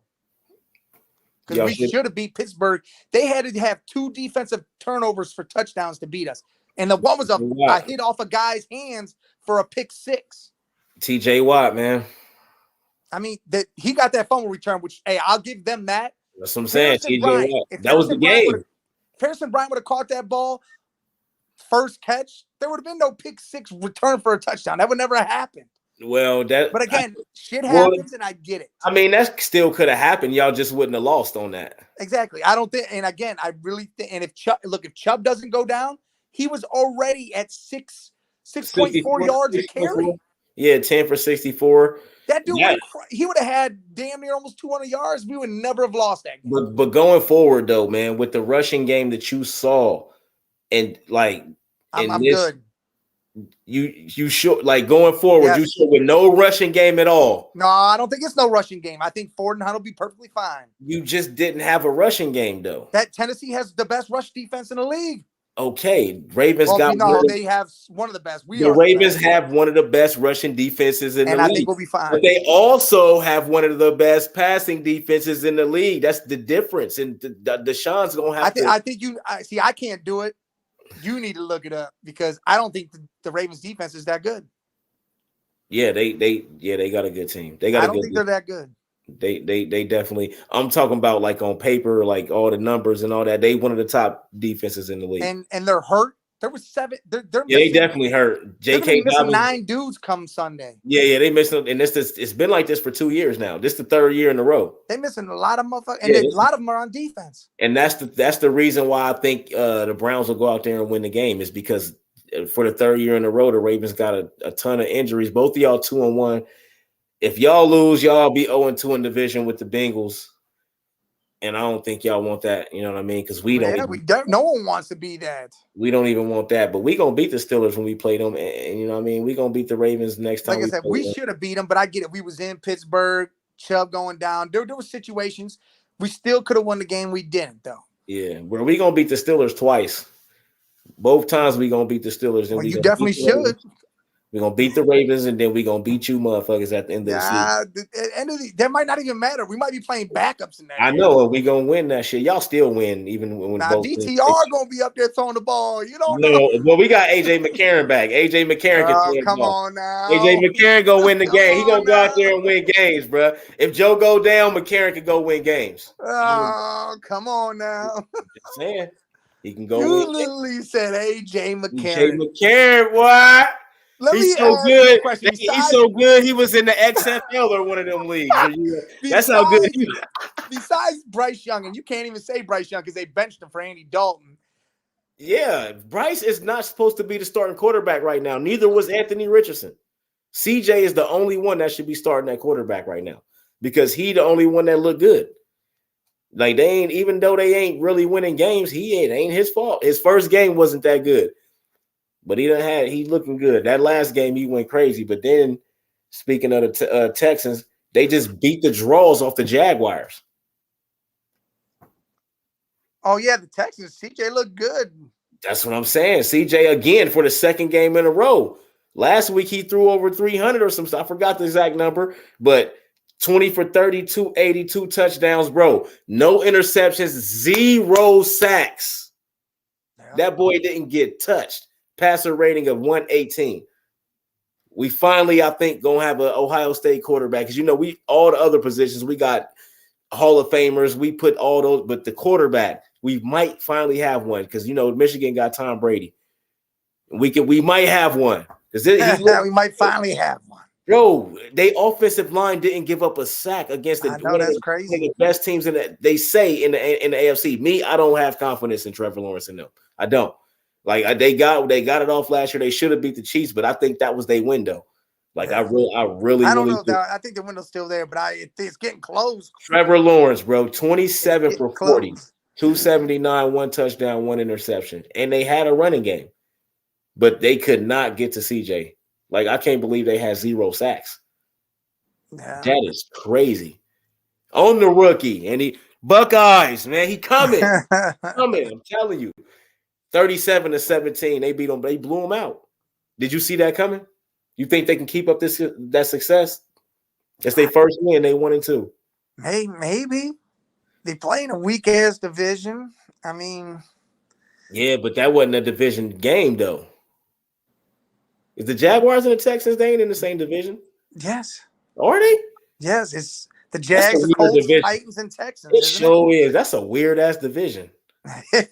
Because we should have beat Pittsburgh. They had to have 2 defensive turnovers for touchdowns to beat us. And the one was a hit off a guy's hands for a pick 6. TJ Watt, man. I mean, he got that fumble return, which, hey, I'll give them that. That's what I'm saying. TJ Watt. That was the game. If Harrison Bryant would have caught that ball first catch, there would have been no pick 6 return for a touchdown. That would never have happened. Well, but again, shit happens, and I get it. I mean, that still could have happened. Y'all just wouldn't have lost on that. Exactly. I don't think. And again, I really think. And if Chubb doesn't go down, he was already at 6.4 yards a carry. Yeah, 10 for 64. That dude, he would have had damn near almost 200 yards. We would never have lost that game. But going forward, though, man, with the rushing game that you saw, and like, I'm good. You should like going forward. You should with no rushing game at all. No, I don't think it's no rushing game. I think Ford and Hunt will be perfectly fine. You just didn't have a rushing game though. That Tennessee has the best rush defense in the league. Okay, Ravens they have one of the best. The Ravens have one of the best rushing defenses in the league. And I think we'll be fine. But they also have one of the best passing defenses in the league. That's the difference. And Deshaun's gonna have I think I can't do it. You need to look it up because I don't think the Ravens defense is that good. Yeah, they got a good team. I don't think they're that good. They definitely. I'm talking about like on paper, like all the numbers and all that. They one of the top defenses in the league. And they're hurt. There was 7. They definitely hurt. J.K. missing 9 dudes come Sunday. Yeah, they missing. And it's been like this for 2 years now. This is the 3rd year in a row. They missing a lot of motherfuckers, and a lot of them are on defense. And that's the reason why I think the Browns will go out there and win the game is because for the 3rd year in a row, the Ravens got a ton of injuries. Both of y'all 2-1. If y'all lose, y'all be 0-2 in division with the Bengals. And I don't think y'all want that. You know what I mean? Because no one wants to be that. We don't even want that. But we going to beat the Steelers when we play them. And you know what I mean? We going to beat the Ravens next time. Like I said, we should have beat them. But I get it. We was in Pittsburgh, Chubb going down. There were situations. We still could have won the game. We didn't, though. Yeah. Well, we going to beat the Steelers twice. Both times we going to beat the Steelers. And you definitely should. We're going to beat the Ravens, and then we're going to beat you motherfuckers at the end of the season. That might not even matter. We might be playing backups in that game. I know. We're going to win that shit. Y'all still win, even when both DTR going to be up there throwing the ball. You don't know. Well, we got A.J. McCarron back. A.J. McCarron can throw the ball. Come on now. A.J. McCarron going to win the game. He going to go out there and win games, bro. If Joe go down, McCarron can go win games. Oh, come on now. Just saying. He can go You literally said A.J. McCarron. A.J. McCarron, what? He's so good. He's so good. He was in the XFL or one of them leagues. That's how good he was. Besides Bryce Young, and you can't even say Bryce Young because they benched him for Andy Dalton. Yeah, Bryce is not supposed to be the starting quarterback right now. Neither was Anthony Richardson. CJ is the only one that should be starting that quarterback right now because he the only one that looked good. Like they ain't, even though they ain't really winning games, it ain't his fault. His first game wasn't that good. But he's looking good. That last game, he went crazy. But then, speaking of the Texans, they just beat the draws off the Jaguars. Oh, yeah, the Texans. CJ looked good. That's what I'm saying. CJ, again, for the 2nd game in a row. Last week, he threw over 300 or some stuff. I forgot the exact number. But 20 for 30, 282 touchdowns, bro. No interceptions, 0 sacks. Yeah. That boy didn't get touched. Passer rating of 118. We finally, I think, gonna have an Ohio State quarterback because we all the other positions we got Hall of Famers. We put all those, but the quarterback we might finally have one because Michigan got Tom Brady. We might have one because we might finally have one. Bro, they offensive line didn't give up a sack against one of the best teams in the. They say in the AFC. Me, I don't have confidence in Trevor Lawrence and them. I don't. Like they got it off last year. They should have beat the Chiefs, but I think that was their window. Like I really. I don't know. I think the window's still there, but it's getting close. Trevor Lawrence, bro, 27 for 40, 279, 1 touchdown, 1 interception, and they had a running game, but they could not get to CJ. Like, I can't believe they had 0 sacks. Yeah. That is crazy. On the rookie. And Buckeyes, man, he coming. Coming, I'm telling you. 37-17. They beat them. They blew them out. Did you see that coming? You think they can keep up that success? It's their first win. They 1-2. Maybe. They play in a weak-ass division. I mean. Yeah, but that wasn't a division game, though. Is the Jaguars and the Texans, they ain't in the same division? Yes. Are they? Yes, it's the Jags, the Colts, division. Titans, and Texans. It sure is. That's a weird-ass division. Yeah,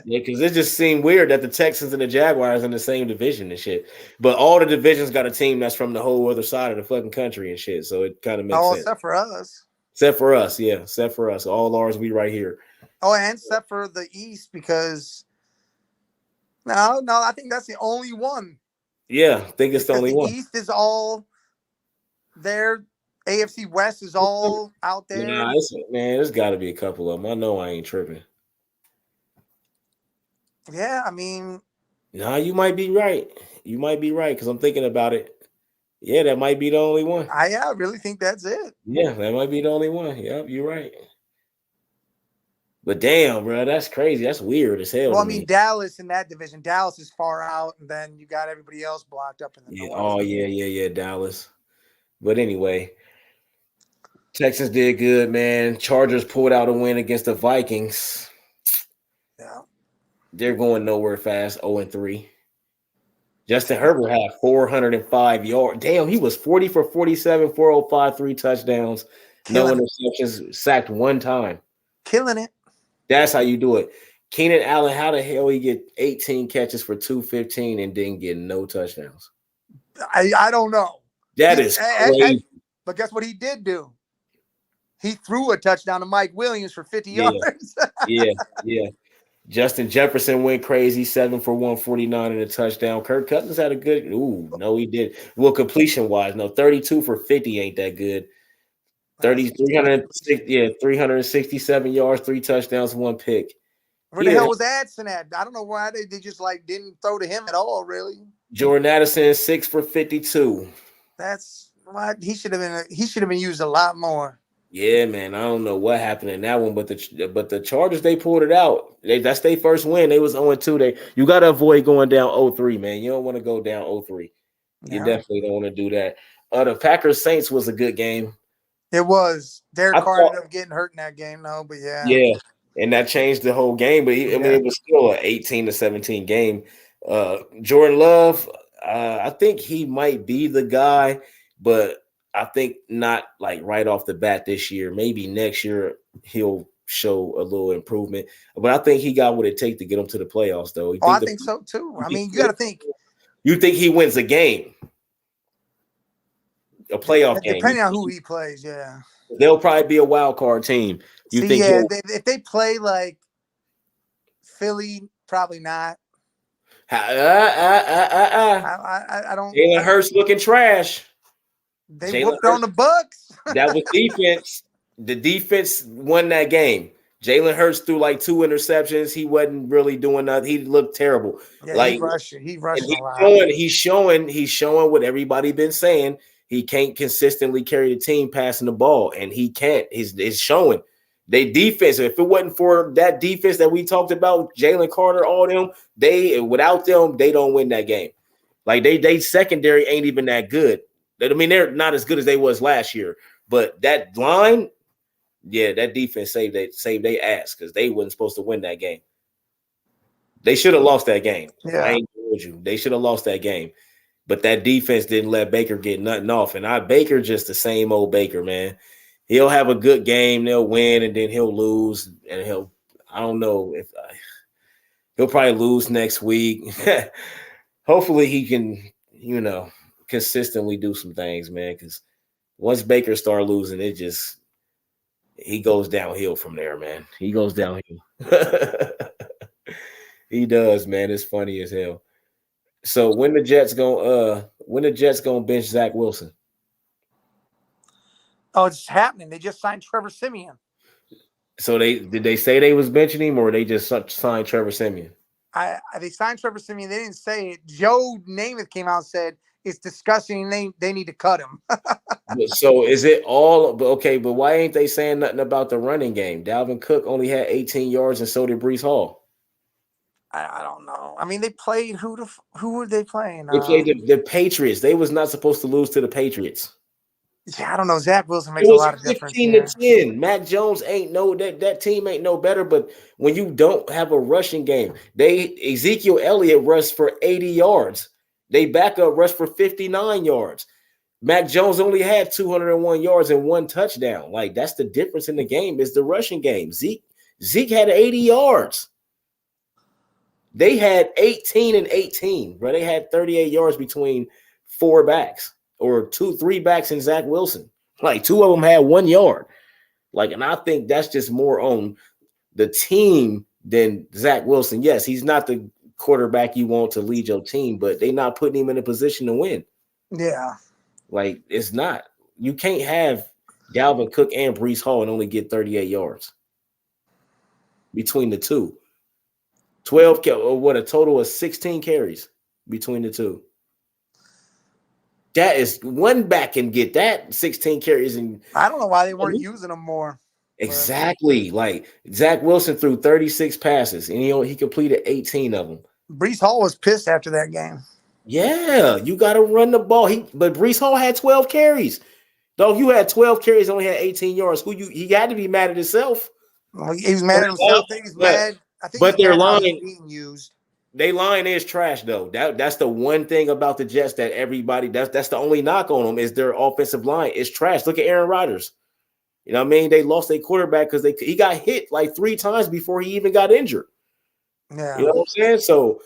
because it just seemed weird that the Texans and the Jaguars in the same division and shit. But all the divisions got a team that's from the whole other side of the fucking country and shit. So it kind of makes sense. Except for us. Except for us, yeah. Except for us. All ours, we right here. Oh, and except for the East because no, I think that's the only one. Yeah, I think it's the only one. East is all there. AFC West is all out there. Nah, there's got to be a couple of them. I know I ain't tripping. Yeah, I mean. Nah, you might be right. You might be right because I'm thinking about it. Yeah, that might be the only one. I really think that's it. Yeah, that might be the only one. Yep, you're right. But damn, bro, that's crazy. That's weird as hell. Well, I mean, Dallas in that division. Dallas is far out, and then you got everybody else blocked up in the north. Oh, yeah, Dallas. But anyway, Texans did good, man. Chargers pulled out a win against the Vikings. Yeah. They're going nowhere fast, 0-3. Justin Herbert had 405 yards. Damn, he was 40 for 47, 405, 3 touchdowns, no interceptions, sacked 1 time. Killing it. That's how you do it. Keenan Allen, how the hell he get 18 catches for 215 and didn't get no touchdowns? I don't know. That is crazy. But guess what he did do? He threw a touchdown to Mike Williams for 50 yards. Yeah. Justin Jefferson went crazy, 7 for 149 and a touchdown. Kirk Cousins had a good. No, he did. Well, completion wise, no, 32 for 50 ain't that good. 367 yards, 3 touchdowns, 1 pick. Where the hell was Addison at? I don't know why they just didn't throw to him at all, really. Jordan Addison, 6 for 52. That's why he should have been used a lot more. Yeah, man. I don't know what happened in that one, but the Chargers, they pulled it out. That's their first win. They was 0-2. You got to avoid going down 0-3, man. You don't want to go down 0-3. You definitely don't want to do that. The Packers Saints was a good game. It was. Derek Carr ended up getting hurt in that game, though. But yeah. Yeah, and that changed the whole game. But I mean, it was still an 18-17 game. Jordan Love, I think he might be the guy, but I think not right off the bat this year. Maybe next year he'll show a little improvement. But I think he got what it takes to get him to the playoffs, though. I think so too. I mean, you got to think. You think he wins a game? A playoff game. Depending on who he plays, yeah. They'll probably be a wild card team. If they play like Philly, probably not. I don't. Jalen Hurts looking trash. They whooped on the Bucks. That was defense. The defense won that game. Jalen Hurts threw 2 interceptions. He wasn't really doing nothing. He looked terrible. Yeah, he rushed a lot. He's showing what everybody been saying. He can't consistently carry the team passing the ball, and he can't. It's showing. They defense. If it wasn't for that defense that we talked about, Jalen Carter, all them, without them, they don't win that game. They secondary ain't even that good. I mean, they're not as good as they was last year. But that line, yeah, that defense saved they ass because they wasn't supposed to win that game. They should have lost that game. I Yeah. ain't told you. They should have lost that game. But that defense didn't let Baker get nothing off. And Baker just the same old Baker, man. He'll have a good game, they'll win, and then he'll lose. And I don't know if he'll probably lose next week. Hopefully he can, consistently do some things, man. Because once Baker start losing, he goes downhill from there, man. He goes downhill. He does, man. It's funny as hell. So when the Jets gonna bench Zach Wilson? Oh, it's happening. They just signed Trevor Siemian. So did they say they was benching him, or they just signed Trevor Siemian? They signed Trevor Siemian. They didn't say it. Joe Namath came out and said it's disgusting. They need to cut him. So is it all okay? But why ain't they saying nothing about the running game? Dalvin Cook only had 18 yards, and so did Breece Hall. I don't know. I mean, they played who were they playing? They played the Patriots. They was not supposed to lose to the Patriots. Yeah, I don't know. Zach Wilson makes a lot of difference. 15-10. Mac Jones that team ain't no better. But when you don't have a rushing game, Ezekiel Elliott rushed for 80 yards. They backup rushed for 59 yards. Mac Jones only had 201 yards and 1 touchdown. Like, that's the difference in the game is the rushing game. Zeke had 80 yards. They had 18 and 18, bro. They had 38 yards between 4 backs or 3 backs and Zach Wilson. Like, 2 of them had 1 yard. Like, and I think that's just more on the team than Zach Wilson. Yes, he's not the quarterback you want to lead your team, but they're not putting him in a position to win. Yeah. Like, it's not. You can't have Dalvin Cook and Breece Hall and only get 38 yards between the two. 12, or what, a total of 16 carries between the two. That is one back can get that 16 carries. And I don't know why they weren't using them more. Exactly. Like, Zach Wilson threw 36 passes, and he completed 18 of them. Breece Hall was pissed after that game. Yeah, you got to run the ball. But Breece Hall had 12 carries. Dog, you had 12 carries, only had 18 yards. He had to be mad at himself. Well, he was mad at himself. He's mad. I think but he's their mad line being used. Their line is trash, though. That's the one thing about the Jets that everybody that's the only knock on them is their offensive line is trash. Look at Aaron Rodgers. You know what I mean? They lost their quarterback because he got hit like 3 times before he even got injured. Yeah. You know what I'm saying? So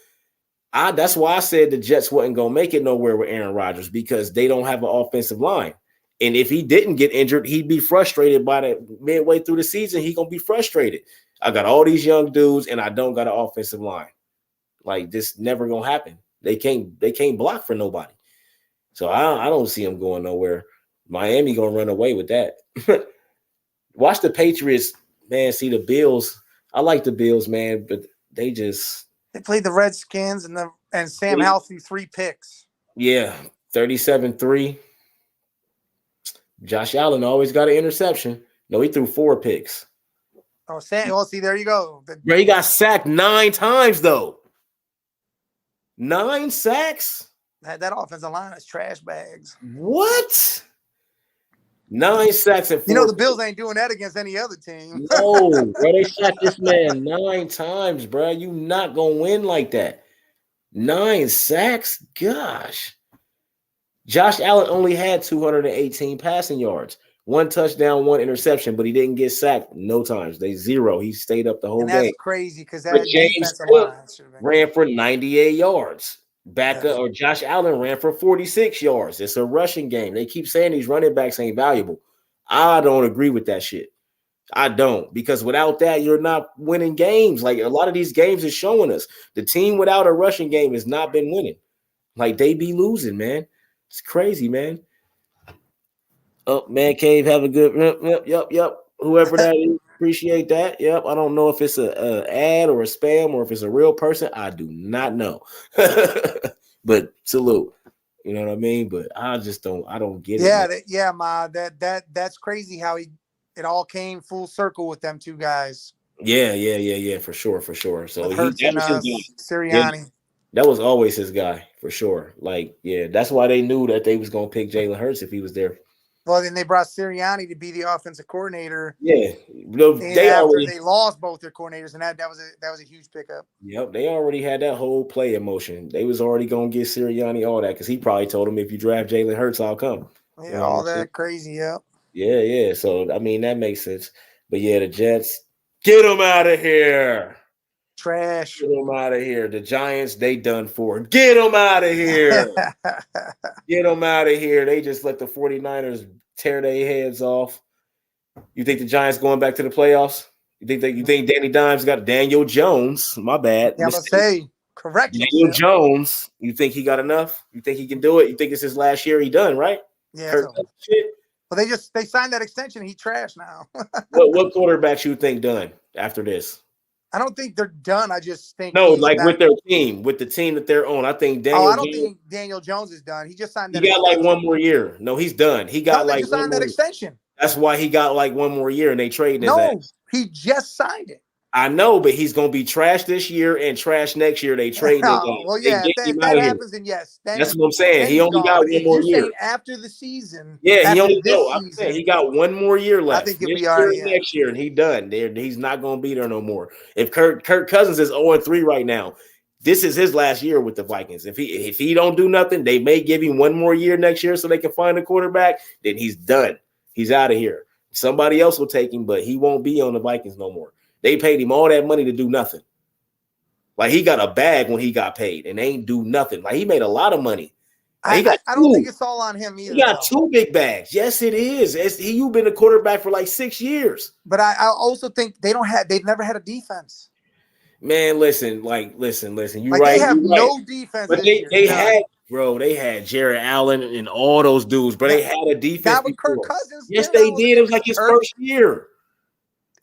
that's why I said the Jets wasn't gonna make it nowhere with Aaron Rodgers because they don't have an offensive line. And if he didn't get injured, he'd be frustrated by the midway through the season. He's gonna be frustrated. I got all these young dudes, and I don't got an offensive line. Like, this never gonna happen. They can't block for nobody. So I don't see them going nowhere. Miami gonna run away with that. Watch the Patriots, man. See the Bills. I like the Bills, man, but they played the Redskins and Sam Howell threw 3 picks. Yeah, 37-3. Josh Allen always got an interception. No, he threw 4 picks. Oh, see, there you go. Bro, he got sacked 9 times, though. 9 sacks? That offensive line is trash bags. What? 9 sacks and 4. You know the Bills ain't doing that against any other team. No, bro, they sacked this man 9 times, bro. You not gonna win like that. 9 sacks? Gosh. Josh Allen only had 218 passing yards. 1 touchdown, 1 interception, but he didn't get sacked no times. They 0. He stayed up the whole game. That's crazy because that James Cook ran for 98 yards. Or Josh Allen ran for 46 yards. It's a rushing game. They keep saying these running backs ain't valuable. I don't agree with that shit. I don't, because without that, you're not winning games. Like, a lot of these games is showing us the team without a rushing game has not been winning. Like, they be losing, man. It's crazy, man. Oh, Man Cave, have a good. Yep. Whoever that is, appreciate that. Yep. I don't know if it's a ad or a spam or if it's a real person. I do not know. But salute. You know what I mean? But I don't get it. That's crazy how it all came full circle with them 2 guys. Yeah, for sure. So Sirianni. That was always his guy, for sure. Like, yeah, that's why they knew that they was gonna pick Jalen Hurts if he was there. Well, then they brought Sirianni to be the offensive coordinator. Yeah, And they after already. they lost both their coordinators, and that was a huge pickup. Yep, they already had that whole play in motion. They was already gonna get Sirianni all that because he probably told him, if you draft Jalen Hurts, I'll come. You Yeah, know what all I'm saying? that crazy. Yeah, Yeah. So I mean, that makes sense. But yeah, the Jets, get them out of here. trash. Get them out of here. The Giants, they done for. Get them out of here. Get them out of here. They just let the 49ers tear their heads off. You think the Giants going back to the playoffs? You think Danny Dimes got Daniel Jones? My bad. Yeah, I'm gonna say, correct Daniel yourself. Jones. You think he got enough? You think he can do it? You think it's his last year? He done, right? Yeah. Kirk shit. Well, they signed that extension. He trashed now. What quarterbacks you think done after this? I don't think they're done. I just think No, he's like not. with their team, with the team that they're on. I think Oh, Daniel I don't Jones. think Daniel Jones is done. He just signed He that got like extension. one more year. No, he's done. He got No, they like just one signed more. that extension. That's why he got like one more year, and they trading his No, ass. he just signed it. I know, but he's gonna be trash this year and trash next year. They trading his Oh, ass. well, They yeah. get If him that out of here. happens, then yes. That's what I'm saying. Then He he's only gone. got But one if more you're year. saying after the season, Yeah, he after only this I'm saying season, he got one more year left. I think he'll This be all year right. and Yeah. next year, and he done. He's not gonna be there no more. If Kirk Cousins is 0-3 right now, this is his last year with the Vikings. If he don't do nothing, they may give him one more year next year so they can find a quarterback. Then he's done. He's out of here. Somebody else will take him, but he won't be on the Vikings no more. They paid him all that money to do nothing. Like he got a bag when he got paid and ain't do nothing. Like he made a lot of money. Like, I don't think it's all on him either. He got though. 2 big bags. Yes, it is. You've been a quarterback for like 6 years. But I also think they've never had a defense. Man, listen. You're Like right. they have You're right. no defense But this year. they had Jared Allen and all those dudes, but they had a defense Not with Kirk before. Cousins. Yes, Jared they Allen did. It was like his hurt. first year.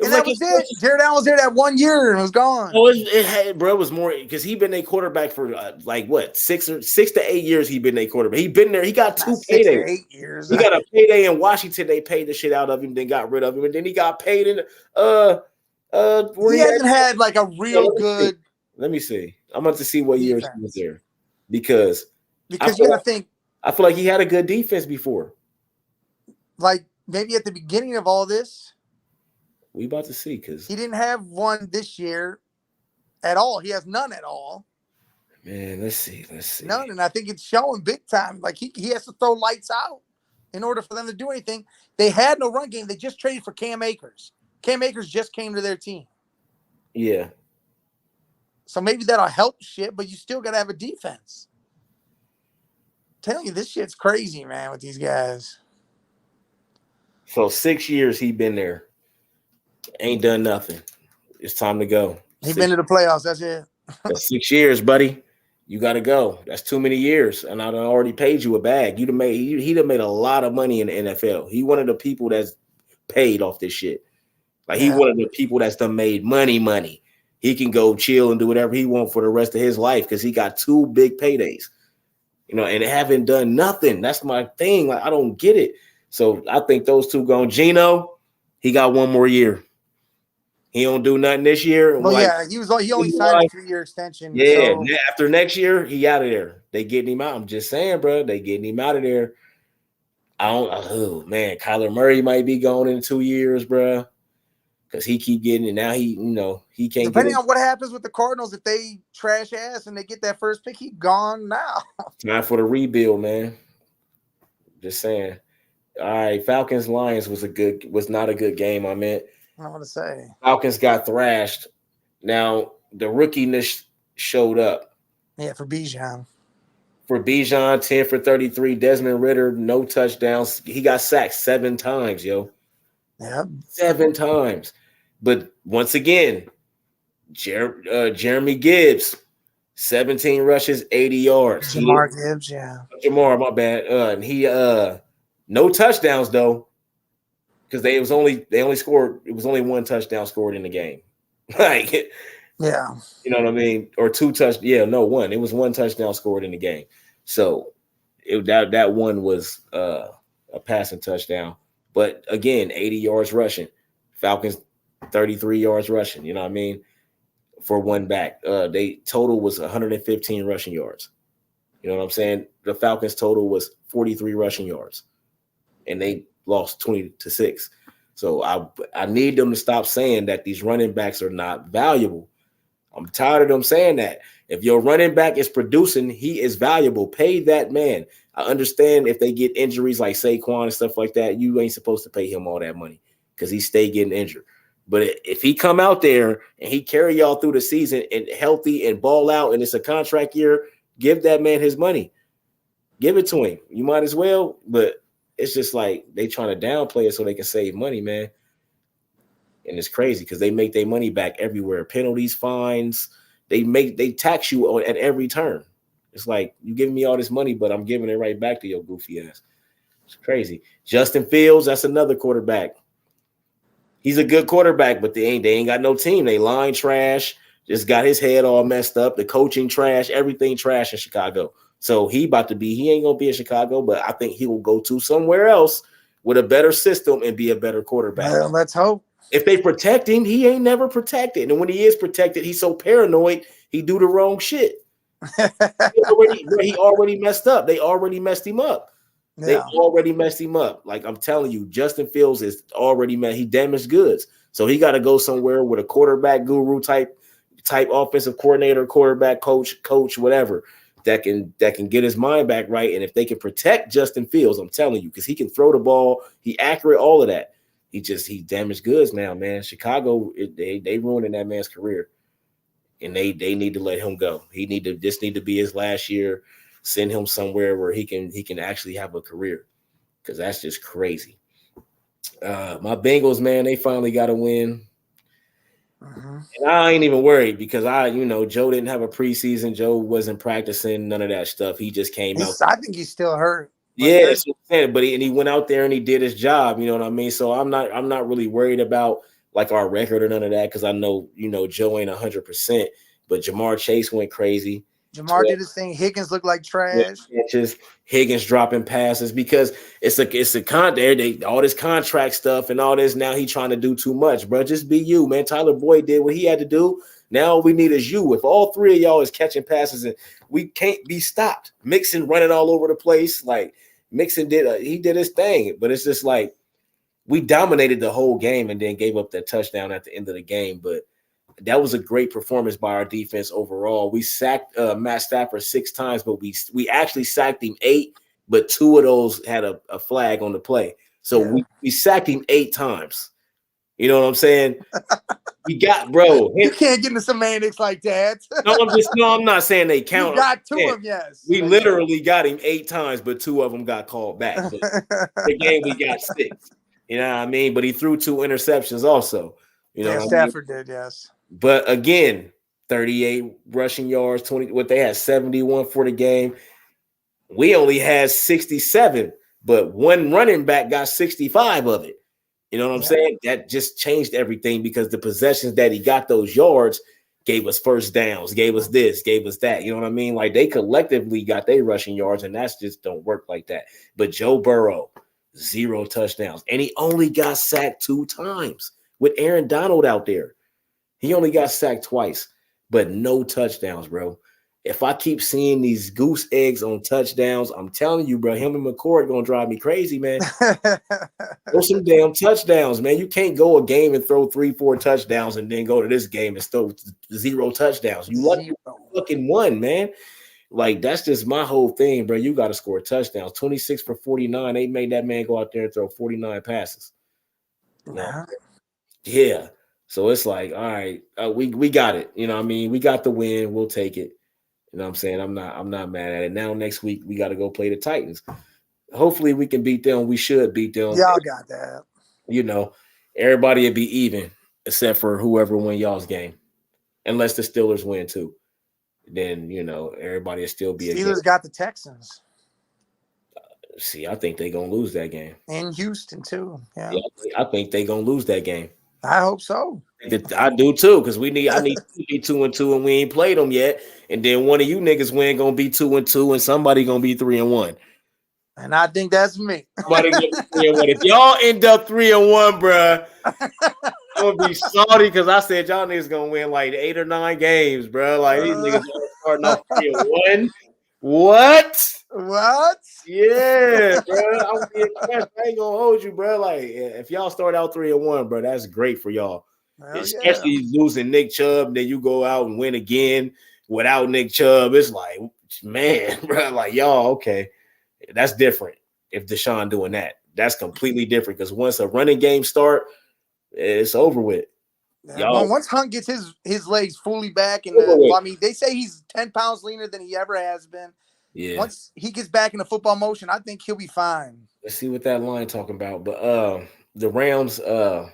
And that was it. Jared Allen was there that 1 year and was gone. Oh, it was more because he been a quarterback for like what 6 to 8 years. He been a quarterback. He been there. He got 2 Not 6 paydays. or 8 years. He got a payday in Washington. They paid the shit out of him, then got rid of him, and then he got paid in he hasn't had like a real good. Let me see. I'm about to see what years he was there because you gotta think. I feel like he had a good defense before. Like maybe at the beginning of all this, we about to see because he didn't have one this year at all. He has none at all. Man, let's see. None, and I think it's showing big time. Like he has to throw lights out in order for them to do anything. They had no run game. They just traded for Cam Akers. Cam Akers just came to their team. Yeah. So maybe that'll help shit, but you still got to have a defense. I'm telling you, this shit's crazy, man, with these guys. So 6 years he been there. Ain't done nothing. It's time to go. He been to the playoffs. That's it. That's 6 years, buddy. You got to go. That's too many years, and I done already paid you a bag. He done made a lot of money in the NFL. He one of the people that's paid off this shit. Like he one of the people that's done made money. He can go chill and do whatever he wants for the rest of his life because he got 2 big paydays. And haven't done nothing. That's my thing. Like I don't get it. So I think those two going. Geno, he got 1 more year. He don't do nothing this year. Well, he only signed a 3-year extension. Yeah, so. After next year, he out of there. They getting him out. I'm just saying, bro. They getting him out of there. Oh man, Kyler Murray might be gone in 2 years, bro. Because he keep getting it. Now he can't. Depending on what happens with the Cardinals, if they trash ass and they get that first pick, he gone now. Time for the rebuild, man. Just saying. All right, Falcons Lions was not a good game. I meant. I want to say Falcons got thrashed. Now the rookiness showed up. Yeah, for Bijan. 10 for 33. Desmond Ridder, no touchdowns. He got sacked 7 times, yo. Yep. 7 times. But once again, Jeremy Gibbs, 17 rushes, 80 yards. Jamar Gibbs, yeah. Jamar, my bad. And he no touchdowns though. Because it was only 1 touchdown scored in the game. Like yeah. You know what I mean? Or 2 touchdowns. Yeah, no, 1. It was 1 touchdown scored in the game. So that one was a passing touchdown. But again, 80 yards rushing. Falcons 33 yards rushing. You know what I mean? For 1 back. They total was 115 rushing yards. You know what I'm saying? The Falcons total was 43 rushing yards. And they lost 20-6. So I need them to stop saying that these running backs are not valuable. I'm tired of them saying that. If your running back is producing, he is valuable. Pay that man. I understand if they get injuries like Saquon and stuff like that, you ain't supposed to pay him all that money because he stay getting injured. But if he come out there and he carry y'all through the season and healthy and ball out and it's a contract year, give that man his money. Give it to him. You might as well. But it's just like they trying to downplay it so they can save money, man. And it's crazy because they make their money back everywhere. Penalties, fines. They tax you at every turn. It's like you giving me all this money, but I'm giving it right back to your goofy ass. It's crazy. Justin Fields, that's another quarterback. He's a good quarterback, but they ain't got no team. They line trash. Just got his head all messed up. The coaching trash, everything trash in Chicago. So he ain't gonna be in Chicago, but I think he will go to somewhere else with a better system and be a better quarterback. Well, let's hope. If they protect him, he ain't never protected. And when he is protected, he's so paranoid, he do the wrong shit. he already messed up. They already messed him up. Yeah. They already messed him up. Like I'm telling you, Justin Fields is already messed. He damaged goods. So he got to go somewhere with a quarterback guru type offensive coordinator, quarterback coach, whatever, that can get his mind back right. And if they can protect Justin Fields, I'm telling you, because he can throw the ball, he accurate, all of that. He damaged goods now, man. Chicago, they ruining that man's career. And they need to let him go. This need to be his last year. Send him somewhere where he can actually have a career, because that's just crazy. My Bengals, man, they finally got a win. Uh-huh. And I ain't even worried because Joe didn't have a preseason. Joe wasn't practicing, none of that stuff. He just came out. I think he's still hurt. Yeah, that's what I'm saying. But he went out there and he did his job. You know what I mean? So I'm not really worried about like our record or none of that, because I know Joe ain't 100%. But Jamar Chase went crazy. Jamar did his thing. Higgins looked like trash. Higgins dropping passes because it's all this contract stuff and all this. Now he trying to do too much, bro. Just be you, man. Tyler Boyd did what he had to do. Now all we need is you. If all three of y'all is catching passes and we can't be stopped. Mixon running all over the place. Like Mixon did his thing, but it's just like we dominated the whole game and then gave up that touchdown at the end of the game. But that was a great performance by our defense overall. We sacked Matt Stafford 6 times, but we actually sacked him 8, but 2 of those had a flag on the play. So we sacked him 8 times. You know what I'm saying? We got, bro. You can't get into semantics like that. I'm not saying they count. You got 2 of them, yes. We literally got him 8 times, but 2 of them got called back. But the game we got 6. You know what I mean? But he threw 2 interceptions also. Stafford did, yes. But again, 38 rushing yards, 20. What they had 71 for the game. We only had 67, but one running back got 65 of it. You know what I'm saying? That just changed everything because the possessions that he got those yards gave us first downs, gave us this, gave us that. You know what I mean? Like they collectively got their rushing yards, and that's just don't work like that. But Joe Burrow, 0 touchdowns, and he only got sacked 2 times with Aaron Donald out there. He only got sacked twice, but no touchdowns, bro. If I keep seeing these goose eggs on touchdowns, I'm telling you, bro, him and McCord going to drive me crazy, man. Throw some damn touchdowns, man. You can't go a game and throw 3-4 touchdowns and then go to this game and throw 0 touchdowns. You lucky fucking won, man. Like, that's just my whole thing, bro. You got to score touchdowns. 26 for 49. They made that man go out there and throw 49 passes. Yeah. So it's like, all right, we got it. You know what I mean? We got the win. We'll take it. You know what I'm saying? I'm not mad at it. Now next week we got to go play the Titans. Hopefully we can beat them. We should beat them. Y'all got that. Everybody will be even except for whoever win y'all's game. Unless the Steelers win too. Then, everybody will still be Steelers got the Texans. See, I think they're going to lose that game. In Houston too. Yeah, I think they're going to lose that game. I hope so. I do too, because I need to be 2-2 and we ain't played them yet. And then one of you niggas gonna be 2-2 and somebody gonna be 3-1. And I think that's me. Somebody gonna be 3-1. If y'all end up 3-1, bruh, I'm gonna be salty because I said y'all niggas gonna win like 8 or 9 games, bruh. Like these niggas are starting off 3-1. What? What? Yeah, bro. I'm being impressed. I ain't gonna hold you, bro. Like, if y'all start out 3-1, bro, that's great for y'all. Hell yeah. Especially losing Nick Chubb, then you go out and win again without Nick Chubb. It's like, man, bro, like y'all, okay, that's different. If Deshaun doing that, that's completely different. Because once a running game start, it's over with. Yeah, Y'all once Hunt gets his legs fully back, and over with. I mean, they say he's 10 pounds leaner than he ever has been. Yeah. Once he gets back in the football motion, I think he'll be fine. Let's see what that line talking about. But the Rams, they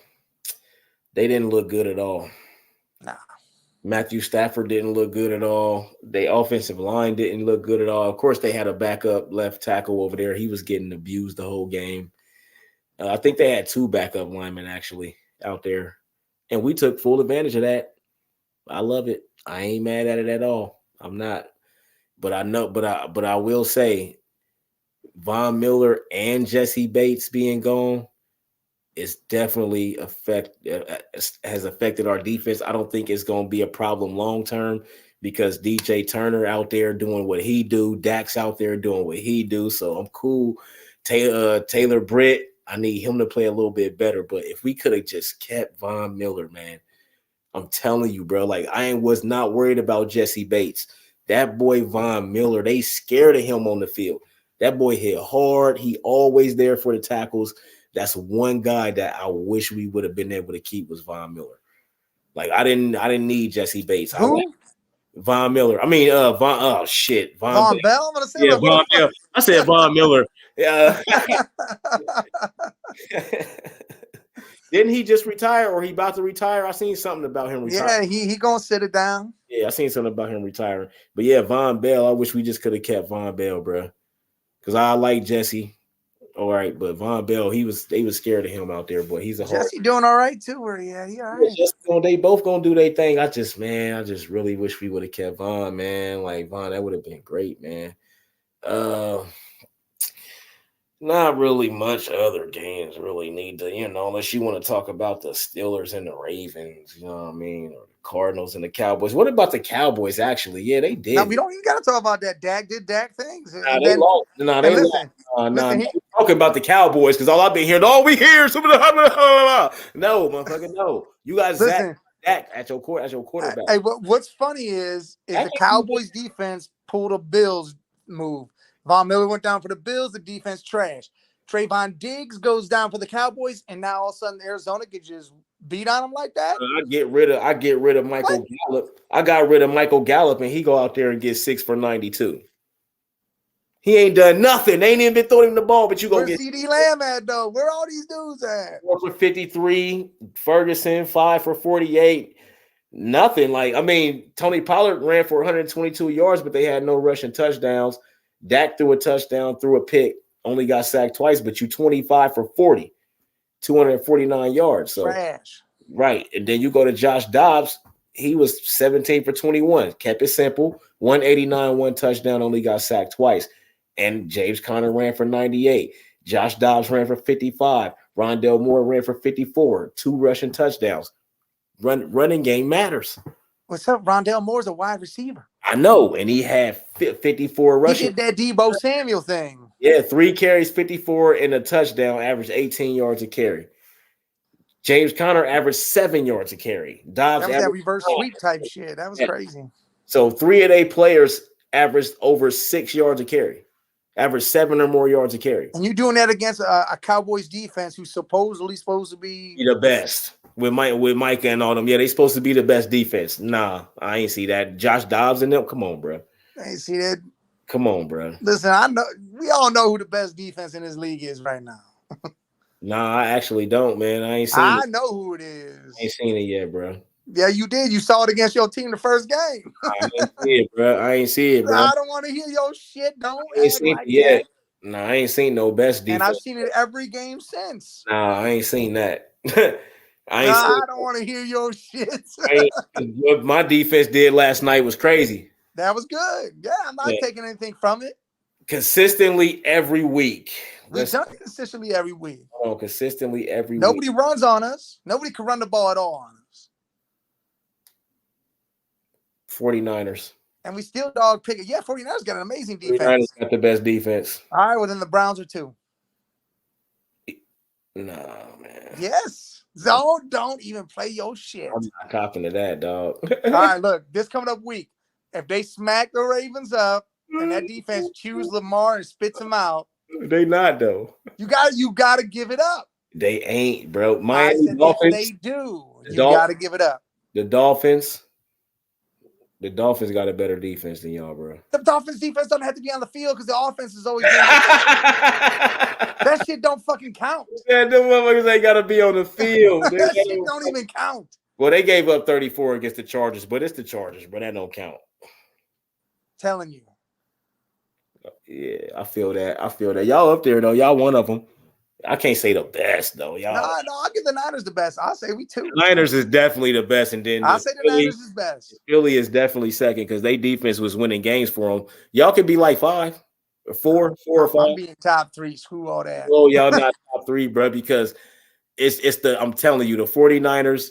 didn't look good at all. Nah. Matthew Stafford didn't look good at all. The offensive line didn't look good at all. Of course, they had a backup left tackle over there. He was getting abused the whole game. I think they had 2 backup linemen actually out there, and we took full advantage of that. I love it. I ain't mad at it at all. I'm not, but I know, but I will say, Von Miller and Jesse Bates being gone is definitely has affected our defense. I don't think it's going to be a problem long term because DJ Turner out there doing what he do, Dax out there doing what he do. So I'm cool. Taylor Britt, I need him to play a little bit better. But if we could have just kept Von Miller, man, I'm telling you, bro. Like was not worried about Jesse Bates. That boy Von Miller, they scared of him on the field. That boy hit hard. He always there for the tackles. That's one guy that I wish we would have been able to keep was Von Miller. Like I didn't need Jesse Bates. I like Who? Von Miller. I mean, Von. Oh shit, Von. Von Bell? I'm gonna say, Yeah, like, what Von the Miller. I said Von Miller. Yeah. fuck? Didn't he just retire or he about to retire? I seen something about him retiring. Yeah, he gonna sit it down. Yeah, I seen something about him retiring. But yeah, Von Bell. I wish we just could have kept Von Bell, bro. Because I like Jesse. All right, but Von Bell, they was scared of him out there, boy. He's a hard. Jesse doing all right too, or yeah, he all right. They both gonna do their thing. I just really wish we would have kept Von, man. Like Von, that would have been great, man. Not really much other games really need to, unless you want to talk about the Steelers and the Ravens, you know what I mean, or the Cardinals and the Cowboys. What about the Cowboys? Actually, yeah, they did. Now we don't even got to talk about that. Dak did Dak things. Nah, they lost. Nah, they listen, lost. Talking about the Cowboys because all I've been hearing, all we hear is some of the no, motherfucker, no. You guys, Dak at your quarterback. Hey, what's funny is the Cowboys defense pulled a Bills move. Von Miller went down for the Bills. The defense trash. Trayvon Diggs goes down for the Cowboys, and now all of a sudden Arizona could just beat on them like that. I get rid of Michael Gallup. I got rid of Michael Gallup, and he go out there and get 6 for 92. He ain't done nothing. They ain't even been throwing him the ball, but you gonna get CD Lamb at though. Where all these dudes at? 4 for 53. Ferguson 5 for 48. Nothing. Like, I mean, Tony Pollard ran for 122 yards, but they had no rushing touchdowns. Dak threw a touchdown, threw a pick, only got sacked twice, but you 25 for 40, 249 yards. So trash. Right. And then you go to Josh Dobbs. He was 17 for 21. Kept it simple. 189, 1 touchdown, only got sacked twice. And James Conner ran for 98. Josh Dobbs ran for 55. Rondale Moore ran for 54. 2 rushing touchdowns. Running game matters. What's up? Rondale Moore's a wide receiver. I know. And he had 54 rushing. He did that Deebo Samuel thing. Yeah, 3 carries, 54, and a touchdown, averaged 18 yards a carry. James Conner averaged 7 yards a carry. Dobbs that was that reverse sweep type shit. That was crazy. So 3 of their players averaged over 6 yards a carry. Averaged 7 or more yards a carry. And you're doing that against a Cowboys defense who's supposedly supposed to be the best with Micah and all them. Yeah, they supposed to be the best defense. Nah, I ain't see that. Josh Dobbs and them. Come on, bro. I ain't see that. Come on, bro. Listen, I know we all know who the best defense in this league is right now. Nah, I actually don't, man. I ain't seen I know who it is. I ain't seen it yet, bro. Yeah, you did. You saw it against your team the first game. I ain't see it, bro. I ain't see it, bro. I don't want to hear your shit. Don't I ain't seen like it yet. That. Nah, I ain't seen no best defense. And I've seen it every game since. Nah, I ain't seen that. I don't want to hear your shit. What my defense did last night was crazy. That was good. Yeah, I'm not taking anything from it. Consistently every week. We've done it consistently every week. Oh, consistently every week. Nobody runs on us. Nobody can run the ball at all on us. 49ers. And we still dog pick it. Yeah, 49ers got an amazing 49ers defense. got the best defense. All right, well, then the Browns are 2. No, man. Yes. Zone, don't even play your shit. I'm not copping to that, dog. All right, look, this coming up week, if they smack the Ravens up and that defense chews Lamar and spits him out, they not though. You got to give it up. They ain't, bro. Miami Dolphins. If they do, you got to give it up. The Dolphins got a better defense than y'all, bro. The Dolphins defense don't have to be on the field because the offense is always that shit don't fucking count. Yeah, them motherfuckers ain't got to be on the field. That shit don't even count. Well, they gave up 34 against the Chargers, but it's the Chargers, but that don't count. Telling you. Yeah, I feel that. Y'all up there, though. Y'all one of them. I can't say the best, though. Y'all. No, I'll give the Niners the best. I'll say we 2. The Niners is definitely the best, and then I'll say the Niners is best. Philly is definitely second because they defense was winning games for them. Y'all could be like 5 or 4 or 5. I'm being top 3. Screw all that. Oh, y'all not top 3, bro, because it's the I'm telling you, the 49ers,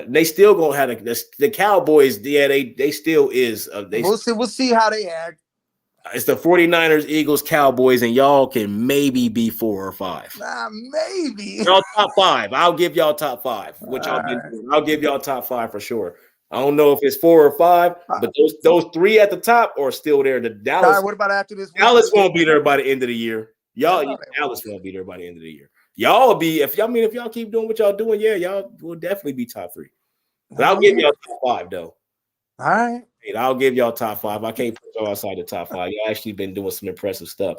they still gonna have the Cowboys. Yeah, they still is. We'll see how they act. It's the 49ers, Eagles, Cowboys, and y'all can maybe be 4 or 5. Maybe. Y'all top 5. I'll give y'all top 5. What y'all been doing. I'll give y'all top 5 for sure. I don't know if it's 4 or 5, but those 3 at the top are still there. The Dallas. All right, what about after this? Dallas won't be there by the end of the year. Dallas won't be there by the end of the year. Y'all will be if y'all keep doing what y'all doing, yeah, y'all will definitely be top 3. But I'll give y'all top 5 though. All right. I'll give y'all top 5. I can't put y'all outside the top 5. Y'all actually been doing some impressive stuff.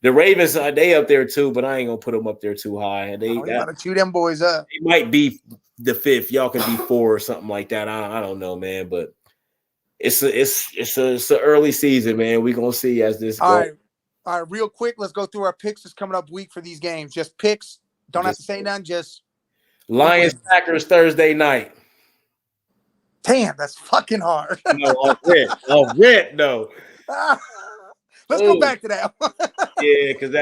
The Ravens, they up there too, but I ain't gonna put them up there too high. They gotta chew them boys up. They might be the 5th. Y'all can be 4 or something like that. I don't know, man. But it's an early season, man. We gonna see as this goes. All right, real quick, let's go through our picks that's coming up week for these games. Just picks. Don't have to say none. Just Lions Packers Thursday night. Damn, that's fucking hard. No, I'll rent, no. Let's go back to that one. Yeah, because all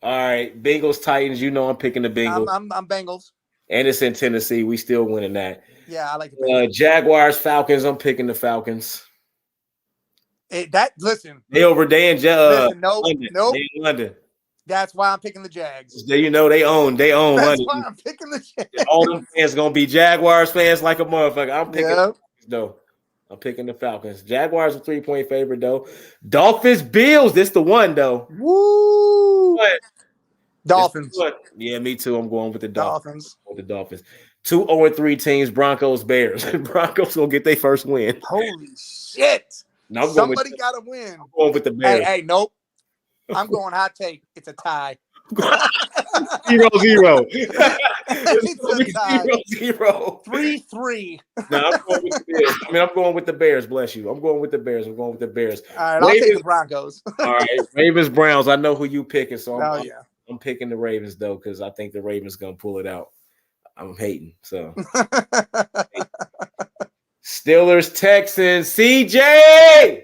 right. Bengals, Titans, I'm picking the Bengals. I'm Bengals. And it's in Tennessee. We still winning that. Yeah, I like the Jaguars, Falcons, I'm picking the Falcons. Listen. They over there in nope. They in London. That's why I'm picking the Jags. They own That's London. why I'm picking the Jags. All them fans gonna be Jaguars fans like a motherfucker. I'm picking though. I'm picking the Falcons. Jaguars a 3-point favorite though. Dolphins, Bills. This the one though. Woo! What? Dolphins. Yeah, me too. I'm going with the Dolphins. With the Dolphins. 2 0-3 teams. Broncos, Bears. Broncos gonna get their first win. Holy shit! No, somebody gotta win. I'm going with the Bears. Hey, nope. I'm going hot take. It's a tie. 0-0. It's a tie. 0-0. 3-3. No, I'm going with the Bears. I'm going with the Bears. Bless you. I'm going with the Bears. All right, I'll take the Broncos. All right, Ravens, Browns. I know who you picking, so I'm picking the Ravens though because I think the Ravens gonna pull it out. I'm hating. So Steelers, Texans, CJ.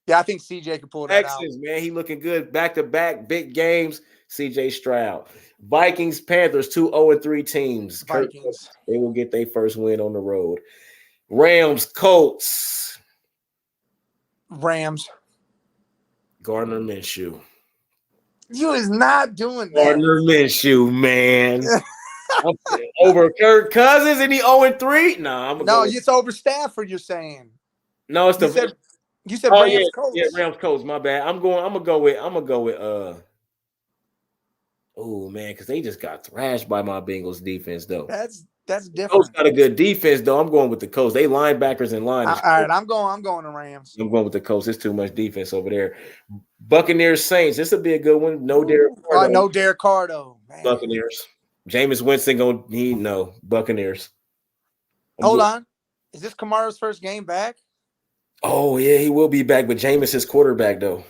Yeah, I think CJ can pull that Texans, man, he looking good. Back-to-back big games. CJ Stroud. Vikings, Panthers, 2 0-3 teams. Vikings. They will get their first win on the road. Rams, Colts. Rams. Gardner Minshew. You is not doing that. Gardner Minshew, man. Over Kirk Cousins and he 0-3? No, it's over Stafford, you're saying. No, it's You said Rams, Colts. Yeah, Rams, Colts. My bad. I'm gonna go with. Oh man, because they just got thrashed by my Bengals defense though. That's different. Colts got a good defense though. I'm going with the Colts. They linebackers and liners. All right, I'm going to Rams. I'm going with the Colts. It's too much defense over there. Buccaneers, Saints. This will be a good one. No Derek Carr. No Derek Carr though. Buccaneers. Jameis Winston Buccaneers. Hold on. Is this Kamara's first game back? Oh, yeah, he will be back, but Jameis is quarterback, though.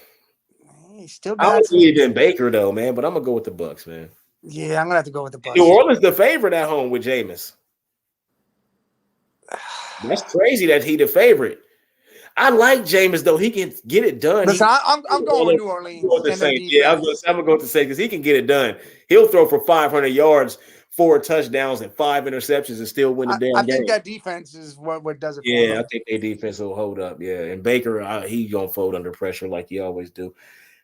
He still I don't believe in Baker, though, man, but I'm going to go with the Bucs, man. Yeah, I'm going to have to go with the Bucs. New Orleans the favorite at home with Jameis. That's crazy that he the favorite. I like Jameis, though. He can get it done. Listen, I'm going with New Orleans. Yeah, I'm going to go with the Saints because he can get it done. He'll throw for 500 yards 4 touchdowns and 5 interceptions and still win the damn I game. think that defense is what does it for Yeah, them. I think their defense will hold up. Yeah, and Baker, he gonna fold under pressure like he always do.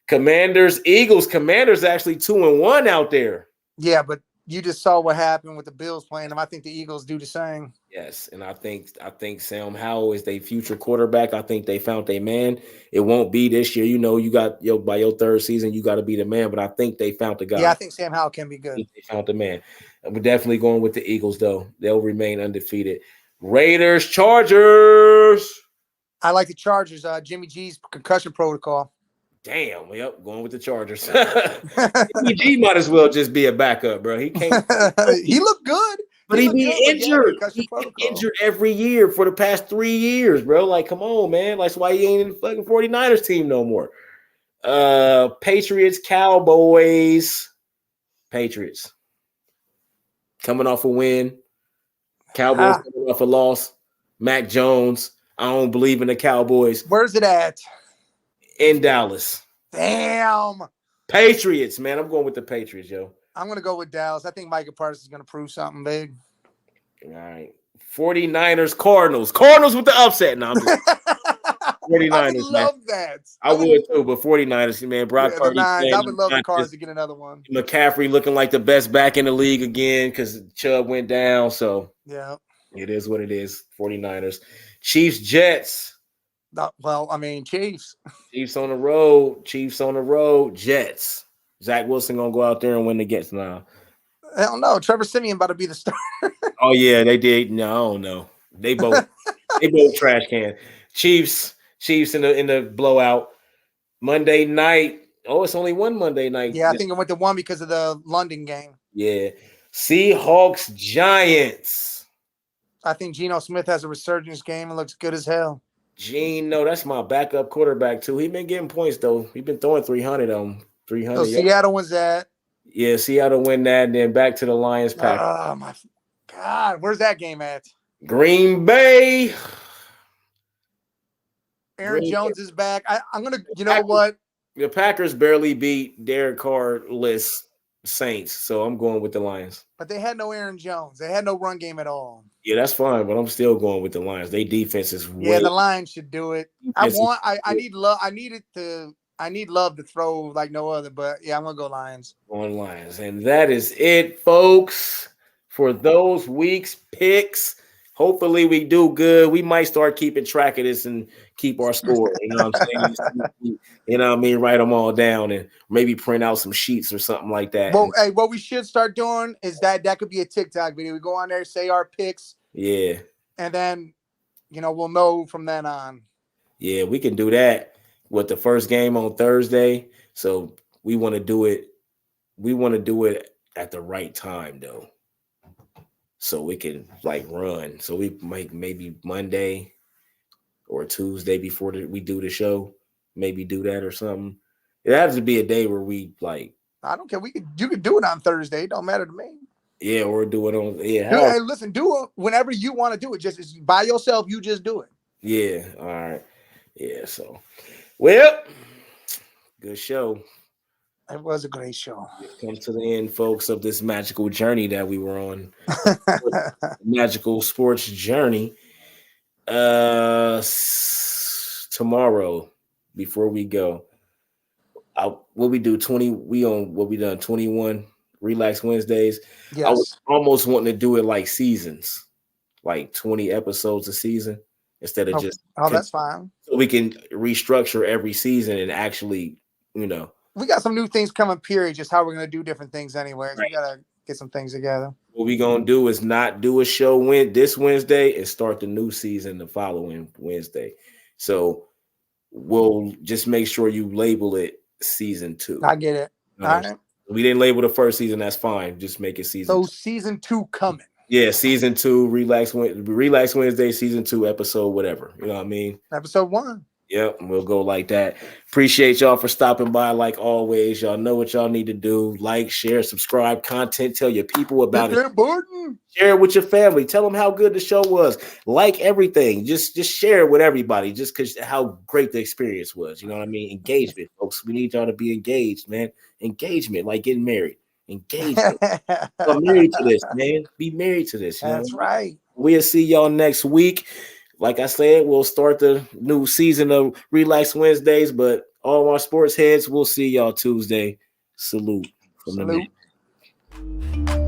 Commanders, Eagles. Commanders actually 2-1 out there. Yeah, but you just saw what happened with the Bills playing them. I think the Eagles do the same. Yes, and I think Sam Howell is their future quarterback. I think they found their man. It won't be this year. You know, you got by your third season, you got to be the man. But I think they found the guy. Yeah, I think Sam Howell can be good. They found the man. And we're definitely going with the Eagles, though. They'll remain undefeated. Raiders, Chargers. I like the Chargers. Jimmy G's concussion protocol. Damn, yep, going with the Chargers. Jimmy G might as well just be a backup, bro. He can't. He looked good. But he be injured. He injured every year for the past 3 years, bro. Like, come on, man. That's why he ain't in the fucking 49ers team no more. Patriots, Cowboys. Patriots. Coming off a win. Cowboys coming off a loss. Mac Jones. I don't believe in the Cowboys. Where's it at? In Dallas. Damn. Patriots, man. I'm going with the Patriots, yo. I'm going to go with Dallas. I think Micah Parsons is going to prove something big. All right. 49ers, Cardinals. Cardinals with the upset. No, I'm just 49ers, I would love that. I would too, but 49ers, man. Brock Purdy. I would love the Cards to get another one. McCaffrey looking like the best back in the league again because Chubb went down. So, yeah, it is what it is. 49ers. Chiefs, Jets. Well, I mean, Chiefs. Chiefs on the road. Jets. Zach Wilson going to go out there and win the Jets now. I don't know. Trevor Siemian about to be the star. Oh, yeah, they did. No, I don't know. They both trash can. Chiefs in the blowout. Monday night. Oh, it's only one Monday night. Yeah, I think it went to one because of the London game. Yeah. Seahawks, Giants. I think Geno Smith has a resurgence game and looks good as hell. Geno, that's my backup quarterback, too. He been getting points, though. He been throwing 300 on him. 300. So Seattle wins that. Yeah, Seattle win that, and then back to the Lions pack. Oh, my God. Where's that game at? Green Bay. Aaron Jones is back. I'm going to – you know what? The Packers barely beat Derek Carr-less Saints, so I'm going with the Lions. But they had no Aaron Jones. They had no run game at all. Yeah, that's fine, but I'm still going with the Lions. They defense is the Lions should do it. I need Love. I need Love to throw like no other, but yeah, I'm gonna go Lions. On Lions. And that is it, folks, for those week's picks. Hopefully we do good. We might start keeping track of this and keep our score. You know what I'm saying? You know what I mean? Write them all down and maybe print out some sheets or something like that. Well, hey, what we should start doing is that could be a TikTok video. We go on there, say our picks. Yeah. And then, we'll know from then on. Yeah, we can do that with the first game on Thursday. So we want to do it. We want to do it at the right time, though. So we can run. So we might maybe Monday or Tuesday before we do the show, maybe do that or something. It has to be a day where we I don't care. You could do it on Thursday. It don't matter to me. Yeah, or do it on. Yeah. Hey, listen, do it whenever you want to do it. Just by yourself, you just do it. Yeah. All right. Yeah. So, well, good show. It was a great show. Come to the end, folks, of this magical journey that we were on. Magical sports journey. Tomorrow, before we go, what we do 20. We on what we done 21 Relax Wednesdays. Yes. I was almost wanting to do it like seasons, like 20 episodes a season instead of just. Oh, that's fine. So we can restructure every season and actually, We got some new things coming, period. Just how we're going to do different things anyways. Right. We got to get some things together. What we going to do is not do a show this Wednesday and start the new season the following Wednesday. So we'll just make sure you label it season 2. I get it. All right. We didn't label the first season. That's fine. Just make it season 2. Season 2 coming. Yeah, season 2, Relax Wednesday, season 2, episode whatever. You know what I mean? Episode 1. Yep, we'll go like that. Appreciate y'all for stopping by like always. Y'all know what y'all need to do. Like, share, subscribe, content. Tell your people about it. Share it with your family. Tell them how good the show was. Like everything. Just share it with everybody just because how great the experience was. You know what I mean? Engagement, folks. We need y'all to be engaged, man. Engagement, like getting married. Engagement. I'm married to this, man. Be married to this. That's right. We'll see y'all next week. Like I said, we'll start the new season of Relax Wednesdays, but all our sports heads, we'll see y'all Tuesday. Salute from the man.